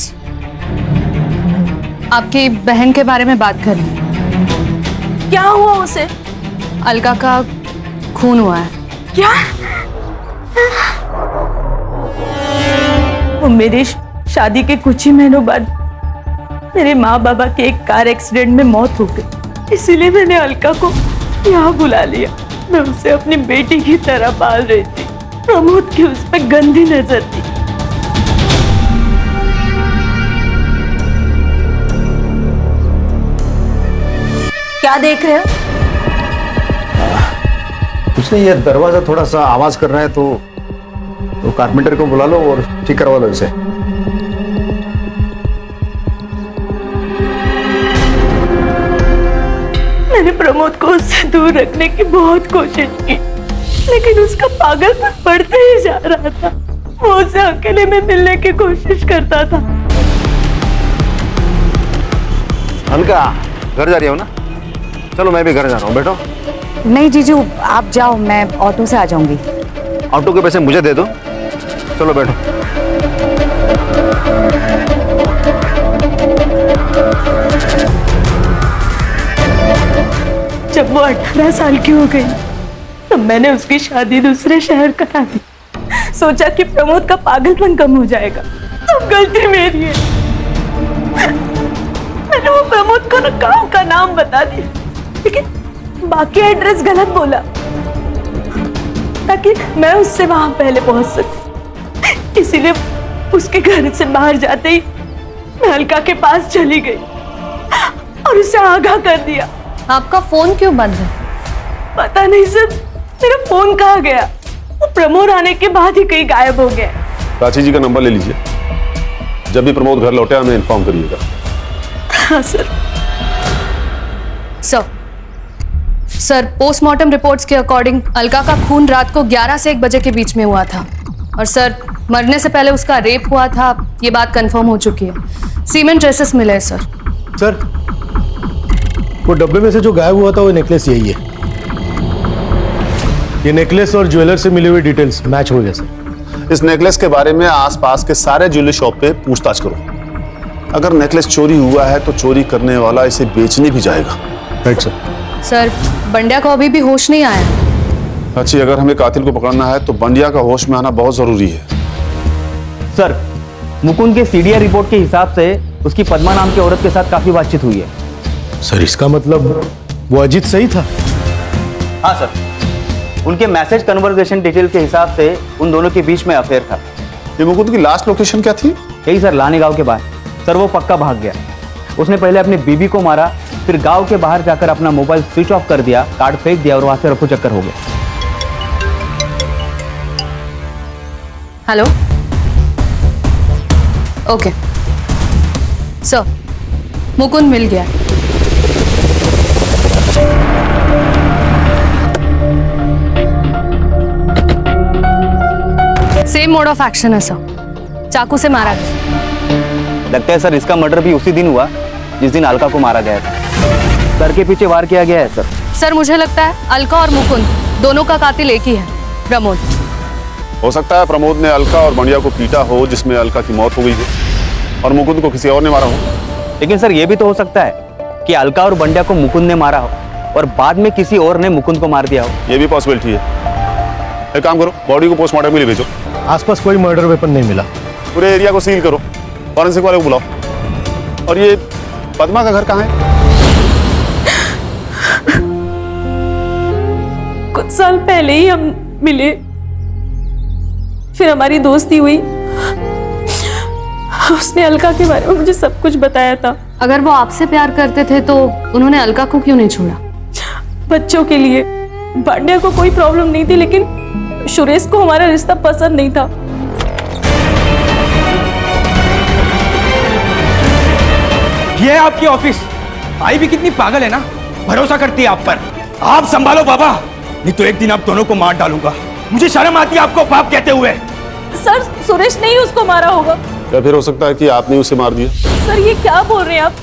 P: आपकी बहन के बारे में बात कर रही है।
F: क्या हुआ उसे?
P: अलका का खून हुआ है।
F: क्या? वो मेरी शादी के कुछ ही महीनों बाद मेरे माँ बाबा के एक कार एक्सीडेंट में मौत हो गई, इसीलिए मैंने अलका को यहाँ बुला लिया। मैं उसे अपनी बेटी की तरह पाल रही थी। प्रमोद की उस पर गंदी नजर थी। क्या देख रहे हो?
H: कुछ नहीं, ये दरवाजा थोड़ा सा आवाज कर रहा है तो कारपेंटर को बुला लो और ठीक करवा लो इसे।
F: मैंने प्रमोद को उससे दूर रखने की बहुत कोशिश की, लेकिन उसका पागलपन बढ़ते ही जा रहा था। वो उसे अकेले में मिलने की कोशिश करता था।
H: अलका घर जा रही हो ना? चलो मैं भी घर जा रहा हूँ, बैठो।
C: नहीं जीजू, आप जाओ, मैं ऑटो से आ जाऊंगी।
H: ऑटो के पैसे मुझे दे दो। चलो बैठो।
F: जब वो 18 साल की हो गई तब मैंने उसकी शादी दूसरे शहर करा दी। सोचा कि प्रमोद का पागलपन कम हो जाएगा। अब गलती मेरी है। मैंने वो प्रमोद को गांव का नाम बता दिया, लेकिन बाकी एड्रेस गलत बोला ताकि मैं उससे वहां पहले पहुंच सकूं। इसीलिए उसके घर से बाहर जाते ही मैं अलका के पास चली गई और उसे आगाह कर दिया।
P: आपका फोन क्यों बंद है?
F: पता नहीं सर, मेरा फोन कहाँ गया। वो प्रमोद आने के बाद ही कहीं गायब हो गया।
I: प्राची जी का नंबर ले लीजिए, जब भी प्रमोद घर लौटे हमें इन्फॉर्म करिएगा।
F: हाँ सर।
P: सर, पोस्टमार्टम रिपोर्ट्स के अकॉर्डिंग अलका का खून रात को 11 से 1 बजे के बीच में हुआ था और सर मरने से पहले उसका रेप हुआ था, ये बात कंफर्म हो चुकी है। सीमेंट ट्रेसेस मिले सर।
Y: सर, वो डब्बे में से जो गायब हुआ था वो नेकलेस यही है। ये नेकलेस और ज्वेलर से मिली हुई डिटेल्स मैच हो गए सर।
I: इस नेकलेस के बारे में आसपास के सारे ज्वेलरी शॉप पे पूछताछ करो। अगर नेकलेस चोरी हुआ है तो चोरी करने वाला इसे बेचने भी जाएगा।
Y: Right sir.
P: सर, बंडिया को अभी भी होश नहीं आया।
I: अच्छी, अगर हमें कातिल को पकड़ना है तो बंडिया का होश में आना बहुत जरूरी है।
G: सर, मुकुंद के सीडीआर रिपोर्ट के हिसाब से उसकी पद्मा नाम की औरत के साथ काफी बातचीत हुई है।
Y: सर, इसका मतलब वो अजीत सही था?
G: हाँ सर, उनके मैसेज कन्वर्सेशन डिटेल के हिसाब से उन दोनों के बीच में अफेयर था।
I: ये मुकुंद की लास्ट लोकेशन क्या थी?
G: यही सर, लाने गांव के बाहर। सर, वो पक्का भाग गया। उसने पहले अपनी बीबी को मारा, फिर गांव के बाहर जाकर अपना मोबाइल स्विच ऑफ कर दिया, कार्ड फेंक दिया और वहां से रफू चक्कर हो गया।
P: हेलो, ओके सर, मुकुंद मिल गया। सेम मोड ऑफ एक्शन है सर, चाकू से मारा गया।
G: लगता है सर इसका मर्डर भी उसी दिन हुआ जिस दिन अलका को मारा गया था। सर के पीछे वार किया गया है सर।
P: सर, मुझे लगता है अलका और मुकुंद दोनों का कातिल एक ही है, प्रमोद।
I: हो सकता है प्रमोद ने अलका और बंडिया को पीटा हो, जिसमें अलका की मौत हो गई हो, और मुकुंद को किसी और ने मारा हो।
G: लेकिन सर ये भी तो हो सकता है कि अलका और बंडिया को मुकुंद ने मारा हो और बाद में किसी और ने मुकुंद को मार दिया हो।
I: ये भी पॉसिबिलिटी है। एक काम करो, बॉडी को पोस्टमार्टम के लिए भेजो।
Y: आसपास कोई मर्डर वेपन नहीं मिला।
I: पूरे एरिया को सील करो, फॉरेंसिक वाले को बुलाओ। और ये पद्मा का घर कहाँ है?
F: कुछ साल पहले ही हम मिले, फिर हमारी दोस्ती हुई। उसने अलका के बारे में मुझे सब कुछ बताया था।
P: अगर वो आपसे प्यार करते थे तो उन्होंने अलका को क्यों नहीं छोड़ा?
F: बच्चों के लिए। पांड्या को कोई प्रॉब्लम नहीं थी, लेकिन सुरेश को हमारा रिश्ता पसंद नहीं था।
A: ये है आपकी ऑफिस। आई भी कितनी पागल है ना, भरोसा करती है आप पर। आप संभालो बाबा, नहीं तो एक दिन आप दोनों को मार डालूंगा। मुझे शर्म आती है आपको बाप कहते हुए।
F: सर, सुरेश ने ही उसको मारा होगा।
I: या फिर हो सकता है कि आपने उसे मार दिया।
F: सर, ये क्या बोल रहे हैं आप?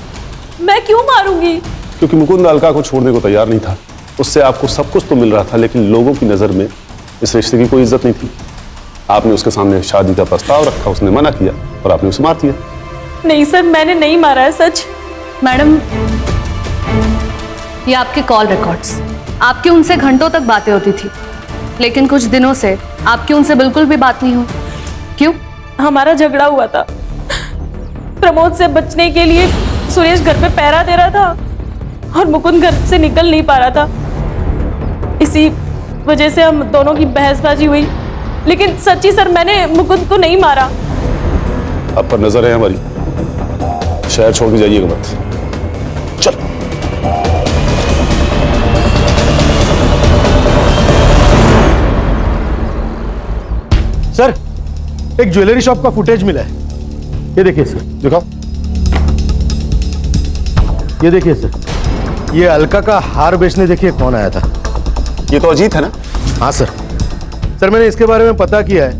F: मैं क्यों मारूंगी?
I: क्योंकि मुकुंद अलका को छोड़ने को तैयार नहीं था। उससे आपको सब कुछ तो मिल रहा था, लेकिन लोगों की नजर में इस रिश्ते की कोई इज्जत नहीं थी। आपने उसके सामने शादी का प्रस्ताव रखा, उसने मना किया और आपने उसे मार दिया।
F: नहीं सर, मैंने नहीं मारा है, सच।
P: मैडम, ये आपके कॉल रिकॉर्ड्स। आपकी उनसे घंटों तक बातें होती थी, लेकिन कुछ दिनों से आपकी उनसे बिल्कुल भी बात नहीं हुई। क्यों?
F: हमारा झगड़ा हुआ था। प्रमोद से बचने के लिए सुरेश घर पे पहरा दे रहा था और मुकुंद घर से निकल नहीं पा रहा था। इसी वजह से हम दोनों की बहसबाजी हुई। लेकिन सच्ची सर, मैंने मुकुंद को नहीं मारा।
I: आप पर नजर है हमारी, शहर छोड़ के जाइएगा मत। चल।
Y: सर, एक ज्वेलरी शॉप का फुटेज मिला है। ये देखिए सर।
I: दिखाओ।
Y: ये देखिए सर, ये अलका का हार बेचने देखिए कौन आया था।
I: ये तो अजीत है ना?
Y: हाँ सर। सर, मैंने इसके बारे में पता किया है।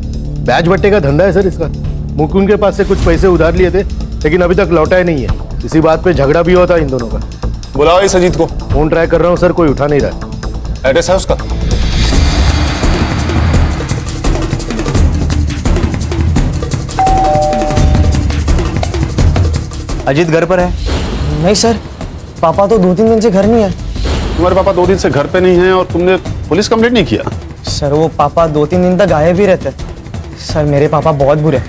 Y: बैच बट्टे का धंधा है सर इसका। मुकुंद के पास से कुछ पैसे उधार लिए थे, लेकिन अभी तक लौटाए नहीं है। इसी बात पे झगड़ा भी हुआ था इन दोनों का।
I: बुलाओ इस अजीत को।
Y: फोन ट्राई कर रहा हूँ सर, कोई उठा नहीं रहा।
I: एड्रेस है उसका?
G: अजीत घर पर है?
Q: नहीं सर, पापा तो 2-3 दिन से घर नहीं है।
I: तुम्हारे पापा 2 दिन से घर पे नहीं हैं और तुमने पुलिस कंप्लेंट नहीं किया?
Q: सर, वो पापा 2-3 दिन तक गायब ही रहते। सर, मेरे पापा बहुत बुरे।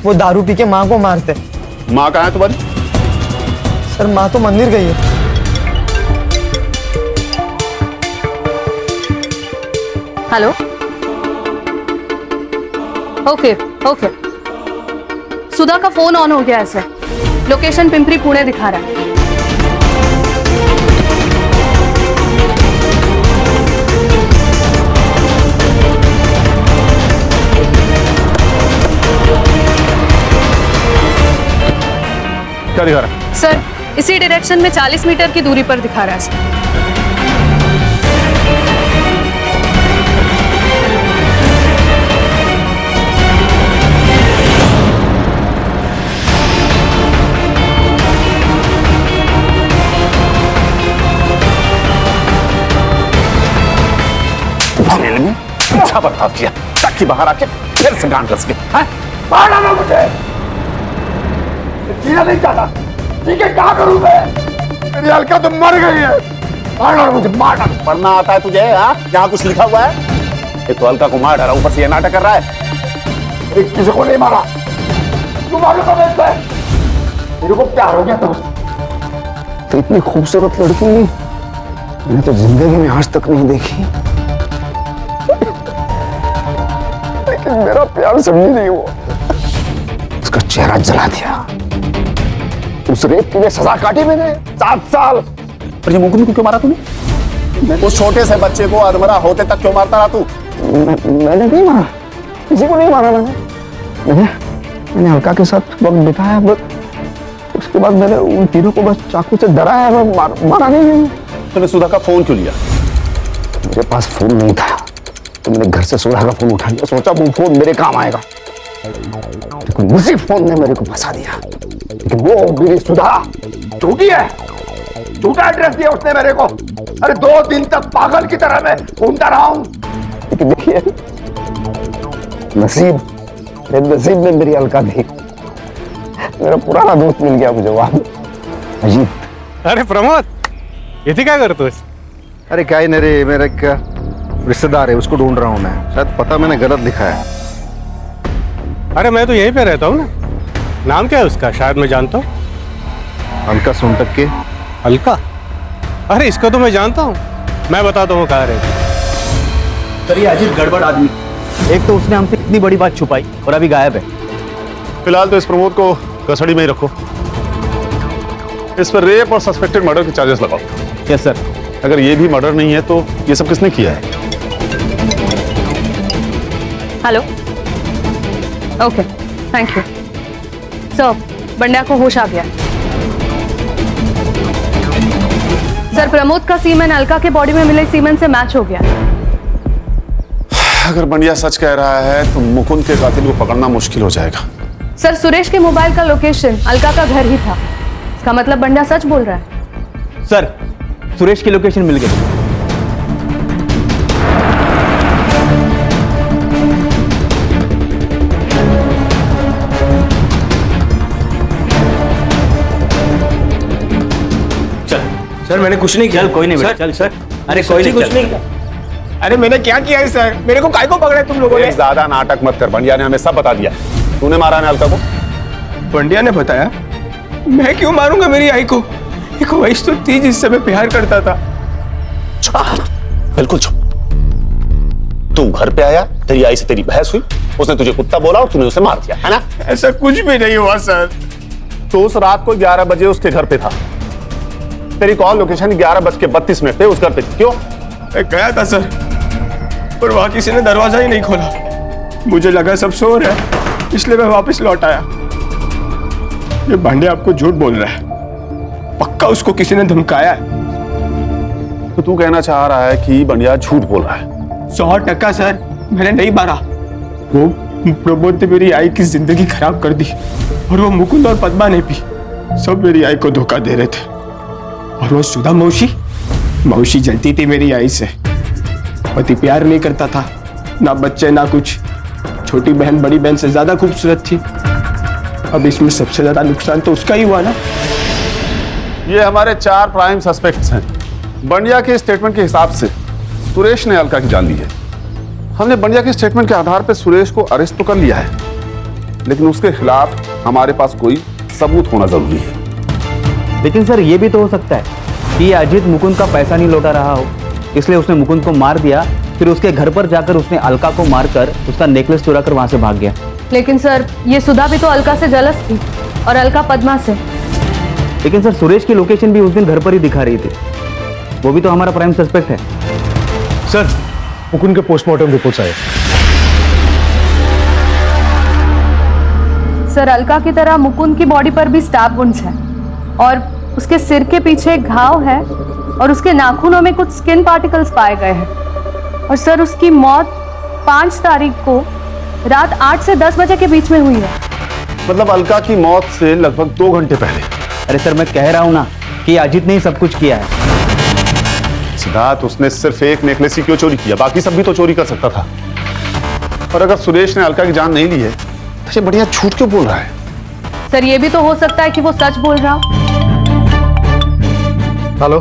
Q: वो दारू पी के माँ को मारते।
I: माँ कहाँ है तुम्हारी?
Q: सर, माँ तो मंदिर गई है।
P: हेलो। Okay okay. सुधा का फोन ऑन हो गया है सर। लोकेशन पिंपरी पुणे दिखा रहा है।
I: क्या दिखा रहा है?
P: सर, इसी डायरेक्शन में 40 मीटर की दूरी पर दिखा रहा है सर।
I: अच्छा बर्ताव किया, ताकि बाहर आके फिर से डांट कस के मार डालो मुझे। जीना नहीं चाहता, ठीक है? क्या करूं मैं? मेरी अलका तो मर गई है। मार डालो मुझे, मार डालो। पढ़ना आता है तुझे? हाँ, यहाँ कुछ लिखा हुआ है? ये तो अलका को मार डाला, ऊपर से ये नाटक कर रहा है। किसी को नहीं मारा। तू मालूम कब है? मेरे को प्यार हो गया था उससे।
S: तो इतनी खूबसूरत लड़की मैंने तो जिंदगी में आज तक नहीं देखी। लेकिन मेरा प्यार समझी नहीं वो। उसका चेहरा जला दिया। उस रेप के लिए सजा काटी मैंने 7 साल।
I: पर ये मुकुंद को क्यों मारा तूने? उस छोटे से बच्चे को अधमरा होते तक क्यों मारता रहा तू?
S: मैंने नहीं मारा, किसी को नहीं मारा। मैंने अलका के साथ वक्त बिताया, बस उसके बाद मैंने उन तीनों को बस चाकू से डराया, मारा नहीं।
I: तूने सुधा का फोन क्यों लिया?
S: मेरे पास फोन नहीं था, तो मैंने घर से सुधा का फोन उठा लिया। सोचा वो फोन मेरे काम आएगा, लेकिन उसी फोन ने मेरे को फंसा दिया। लेकिन वो मेरी सुधा झूठी है, झूठा एड्रेस दिया उसने मेरे को। अरे 2 दिन तक पागल की तरह मैं घूमता रहा हूं। लेकिन देखिए, नसीब, मेरे नसीब में मेरी अलका थी। मेरा पुराना दोस्त मिल गया मुझे वहां, अजीत।
Y: अरे प्रमोद, इथे काय करतोस?
H: अरे क्या ही नहीं रे, मेरा एक रिश्तेदार है, उसको ढूंढ रहा हूँ मैं। शायद पता मैंने गलत लिखा है।
Y: अरे मैं तो यहीं पे रहता हूँ ना। नाम क्या है उसका? शायद मैं जानता हूँ।
H: अलका सोनटक के।
Y: अलका? अरे इसको तो मैं जानता हूँ, मैं बताता हूँ कहाँ रहता।
G: सर ये अजीत गड़बड़ आदमी, एक तो उसने हमसे इतनी बड़ी बात छुपाई और अभी गायब है।
I: फिलहाल तो इस प्रमोद को कस्टडी में ही रखो। इस पर रेप और सस्पेक्टेड मर्डर के चार्जेस लगाओ।
G: Yes sir.
I: अगर ये भी मर्डर नहीं है तो ये सब किसने किया है?
P: Hello, okay, thank you sir. Bandya को होश आ गया। सर प्रमोद का सीमेन अलका के बॉडी में मिले सीमेन से मैच हो गया।
I: अगर बंडिया सच कह रहा है तो मुकुंद के कातिल को पकड़ना मुश्किल हो जाएगा।
P: सर सुरेश के मोबाइल का लोकेशन अलका का घर ही था, इसका मतलब बंड्या सच बोल रहा है।
G: सर सुरेश की लोकेशन मिल गई।
U: सर मैंने कुछ नहीं किया।
G: चल कोई नहीं बेटा, चल सर। अरे कोई नहीं,
U: कुछ नहीं किया। अरे मैंने क्या किया है सर? मेरे को काय को पकड़ा तुम लोगों ने?
I: ज्यादा नाटक मत कर, बंडिया ने हमें सब बता दिया। तूने मारा है अलका को?
U: बंडिया ने बताया? मैं क्यों मारूंगा मेरी आई को? एक वैश तो थी जिससे मैं प्यार करता था।
I: बिल्कुल चुप। तू घर पे आया, तेरी आई से तेरी बहस हुई, उसने तुझे कुत्ता बोला और तूने उसे मार दिया, है ना?
U: ऐसा कुछ भी नहीं हुआ सर।
I: तो उस रात को 11 बजे उसके घर पे था। तेरी कॉल लोकेशन 11:32 पे उस घर पे थी। क्यों?
U: मैं गया था सर, पर वहां किसी ने दरवाजा ही नहीं खोला। मुझे लगा सब सो रहे हैं, इसलिए मैं वापस लौट आया। ये भांडे आपको झूठ बोल रहा है, पक्का उसको किसी ने धमकाया है।
I: तो तू कहना चाह रहा है कि बंडिया झूठ बोल रहा है?
U: 100% सर, मैंने नहीं मारा। वो प्रमोद ने मेरी आई की जिंदगी खराब कर दी, और वो मुकुंद और पद्मा ने भी सब मेरी आई को धोखा दे रहे थे। और वो सुधा मौसी जलती थी मेरी आई से। पति प्यार नहीं करता था, ना बच्चे ना कुछ। छोटी बहन बड़ी बहन से ज्यादा खूबसूरत थी। अब इसमें सबसे ज्यादा नुकसान तो उसका ही हुआ ना।
I: ये हमारे 4 प्राइम सस्पेक्ट्स हैं। बंडिया के स्टेटमेंट के हिसाब से सुरेश ने अलका की जान ली है। हमने बंडिया के स्टेटमेंट के आधार पर सुरेश को अरेस्ट तो कर लिया है, लेकिन उसके खिलाफ हमारे पास कोई सबूत होना जरूरी है।
G: लेकिन सर ये भी तो हो सकता है कि ये अजीत मुकुंद का पैसा नहीं लौटा रहा हो, इसलिए उसने मुकुंद को मार दिया, फिर उसके घर पर जाकर उसने अलका को मारकर उसका नेकलेस चुरा कर वहां से भाग गया।
P: लेकिन सर ये सुधा भी तो अलका से जलस थी और अलका पद्मा से।
G: लेकिन सर सुरेश की लोकेशन भी उस दिन घर पर ही दिखा रही थी, वो भी तो हमारा प्राइम सस्पेक्ट है।
Y: सर मुकुंद के पोस्टमार्टम रिपोर्ट्स आए।
P: सर अलका की तरह मुकुंद की बॉडी पर भी स्टैब वुंड्स हैं और उसके सिर के पीछे एक घाव है और उसके नाखूनों में कुछ स्किन पार्टिकल्स पाए गए हैं। और सर उसकी मौत 5 तारीख को रात 8 से 10 बजे के बीच में हुई है।
I: मतलब अलका की मौत से लगभग 2 घंटे पहले।
G: अरे सर मैं कह रहा हूं ना कि अजीत ने ही सब कुछ किया है।
I: सिद्धार्थ, उसने सिर्फ एक नेकलेस ही क्यों चोरी किया? बाकी सब भी तो चोरी कर सकता था। और अगर सुरेश ने अलका की जान नहीं ली है तो ये बढ़िया झूठ क्यों बोल रहा है?
P: सर ये भी तो हो सकता है कि वो सच बोल रहा हो।
Y: हेलो,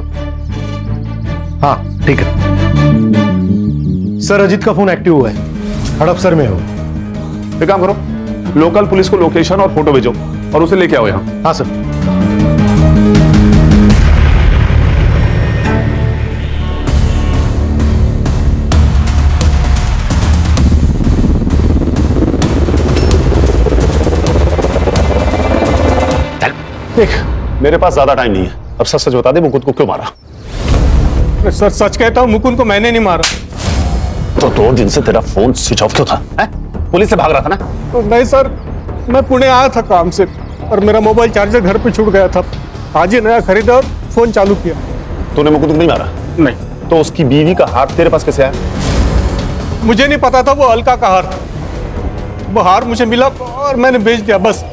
Y: हाँ ठीक है सर। अजीत का फोन एक्टिव हुआ है, हड़पसर में हो।
I: एक काम करो, लोकल पुलिस को लोकेशन और फोटो भेजो और उसे लेके आओ यहाँ।
Y: हाँ सर।
I: देख, मेरे पास ज्यादा टाइम नहीं है, अब सच सच बता दे, मुकुंद को क्यों मारा?
Y: सर सच कहता हूँ, मुकुंद को मैंने नहीं मारा।
I: तो 2 दिन से तेरा फोन स्विच ऑफ क्यों था? पुलिस से भाग रहा था ना?
Y: तो नहीं सर, मैं पुणे आया था काम से और मेरा मोबाइल चार्जर घर पे छूट गया था। आज ही नया खरीदा और फोन चालू किया।
I: तूने मुकुंद को नहीं मारा?
Y: नहीं।
I: तो उसकी बीवी का हार तेरे पास कैसे आया?
Y: मुझे नहीं पता था वो अलका का हार था। वो हार मुझे मिला और मैंने बेच दिया बस।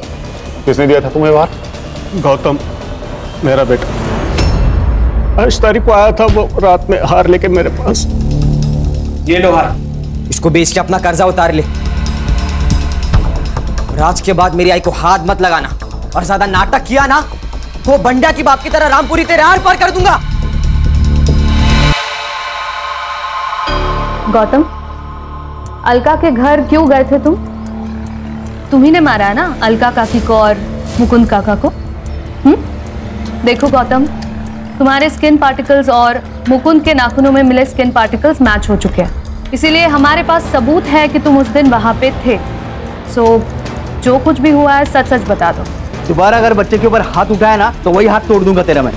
I: किसने दिया था तुम्हें हार?
Y: गौतम, मेरा बेटा। 8 तारीख को आया था वो रात में हार लेके मेरे पास।
U: ये लो हार, इसको बेच के अपना कर्जा उतार ले।
J: और आज के बाद मेरी आई को हाथ मत लगाना और ज्यादा नाटक किया ना तो बंडा की बाप की तरह रामपुरी तेरे आर पार कर दूंगा।
P: गौतम, अलका के घर क्यों गए थे तुम? तुम्ही ने मारा है ना अलका काकी को और मुकुंद काका को? देखो गौतम, तुम्हारे स्किन पार्टिकल्स और मुकुंद के नाखूनों में मिले स्किन पार्टिकल्स मैच हो चुके हैं, इसीलिए हमारे पास सबूत है कि तुम उस दिन वहां पे थे। सो जो कुछ भी हुआ है सच सच बता दो।
G: दोबारा अगर बच्चे के ऊपर हाथ उठाया ना तो वही हाथ तोड़ दूंगा तेरा मैं।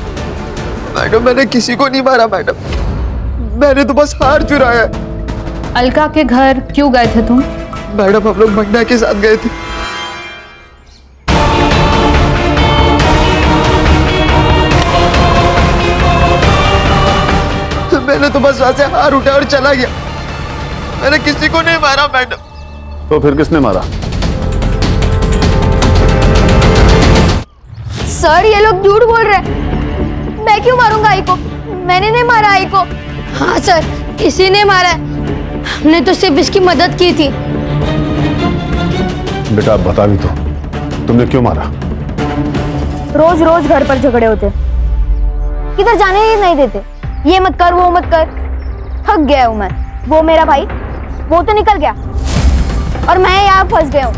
U: मैडम मैंने किसी को नहीं मारा मैडम, मैंने तो बस हार चुराया।
P: अलका के घर क्यों गए थे तुम?
U: मैडम हम लोग बंडा के साथ गए थे। मैंने तो बस वहां से हार उठा और चला गया, मैंने किसी को नहीं मारा मैडम।
O: तो फिर किसने मारा?
V: सर ये लोग झूठ बोल रहे हैं, मैं क्यों मारूंगा आई को? मैंने नहीं मारा आई को। हाँ सर, किसी ने मारा है, हमने तो सिर्फ इसकी मदद की थी।
O: बेटा बता भी तो, तुमने क्यों मारा?
V: रोज रोज घर पर झगड़े होते, किधर जाने ही नहीं देते, ये मत कर वो मत कर। थक गया हूँ मैं। वो मेरा भाई वो तो निकल गया और मैं यहाँ फंस गया हूँ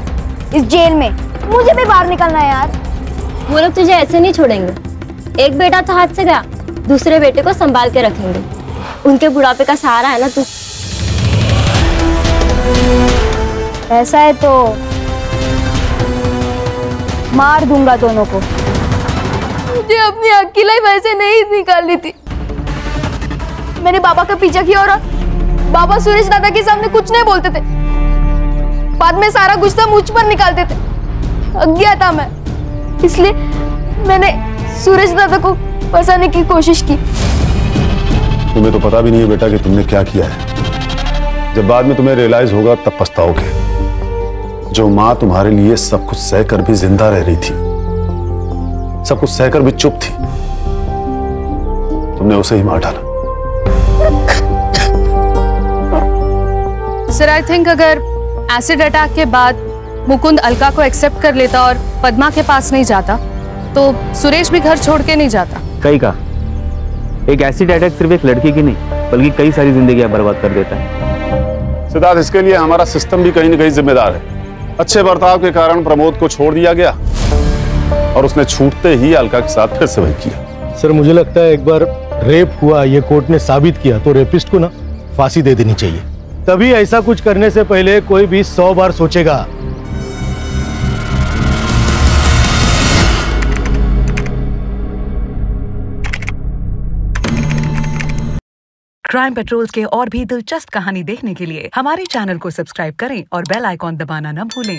V: इस जेल में, मुझे भी बाहर निकलना है यार।
L: वो लोग तुझे ऐसे नहीं छोड़ेंगे। एक बेटा तो हाथ से गया, दूसरे बेटे को संभाल के रखेंगे। उनके बुढ़ापे का सहारा है ना तू।
V: ऐसा है तो मार दूंगा दोनों को। मुझे अपनी अकेलाई वैसे नहीं निकालनी थी। मैंने बाबा का पीछा किया और बाबा सुरेश दादा के सामने कुछ नहीं बोलते थे, बाद में सारा गुस्सा मुझ पर निकालते थे। थक गया था मैं, इसलिए मैंने सुरेश दादा को फंसाने की कोशिश की।
O: तुम्हें तो पता भी नहीं है बेटा कि तुमने क्या किया है। जब बाद में तुम्हें रियलाइज होगा तब पछताओगे। जो माँ तुम्हारे लिए सब कुछ सहकर भी जिंदा रह रही थी, सब कुछ सहकर भी चुप थी, तुमने उसे ही मार डाला।
P: सर आई थिंक अगर एसिड अटैक के बाद मुकुंद अलका को एक्सेप्ट कर लेता और पद्मा के पास नहीं जाता तो सुरेश भी घर छोड़ के नहीं जाता।
G: कई का एक एसिड अटैक सिर्फ एक लड़की की नहीं बल्कि कई सारी जिंदगियां बर्बाद कर देता है।
O: सिद्धार्थ, इसके लिए हमारा सिस्टम भी कहीं न कहीं जिम्मेदार है। अच्छे बर्ताव के कारण प्रमोद को छोड़ दिया गया और उसने छूटते ही अलका के साथ फिर से वही किया।
Y: सर मुझे लगता है एक बार रेप हुआ ये कोर्ट ने साबित किया तो रेपिस्ट को ना फांसी दे देनी चाहिए। तभी ऐसा कुछ करने से पहले कोई भी 100 बार सोचेगा।
M: क्राइम पेट्रोल्स के और भी दिलचस्प कहानी देखने के लिए हमारे चैनल को सब्सक्राइब करें और बेल आइकॉन दबाना न भूलें।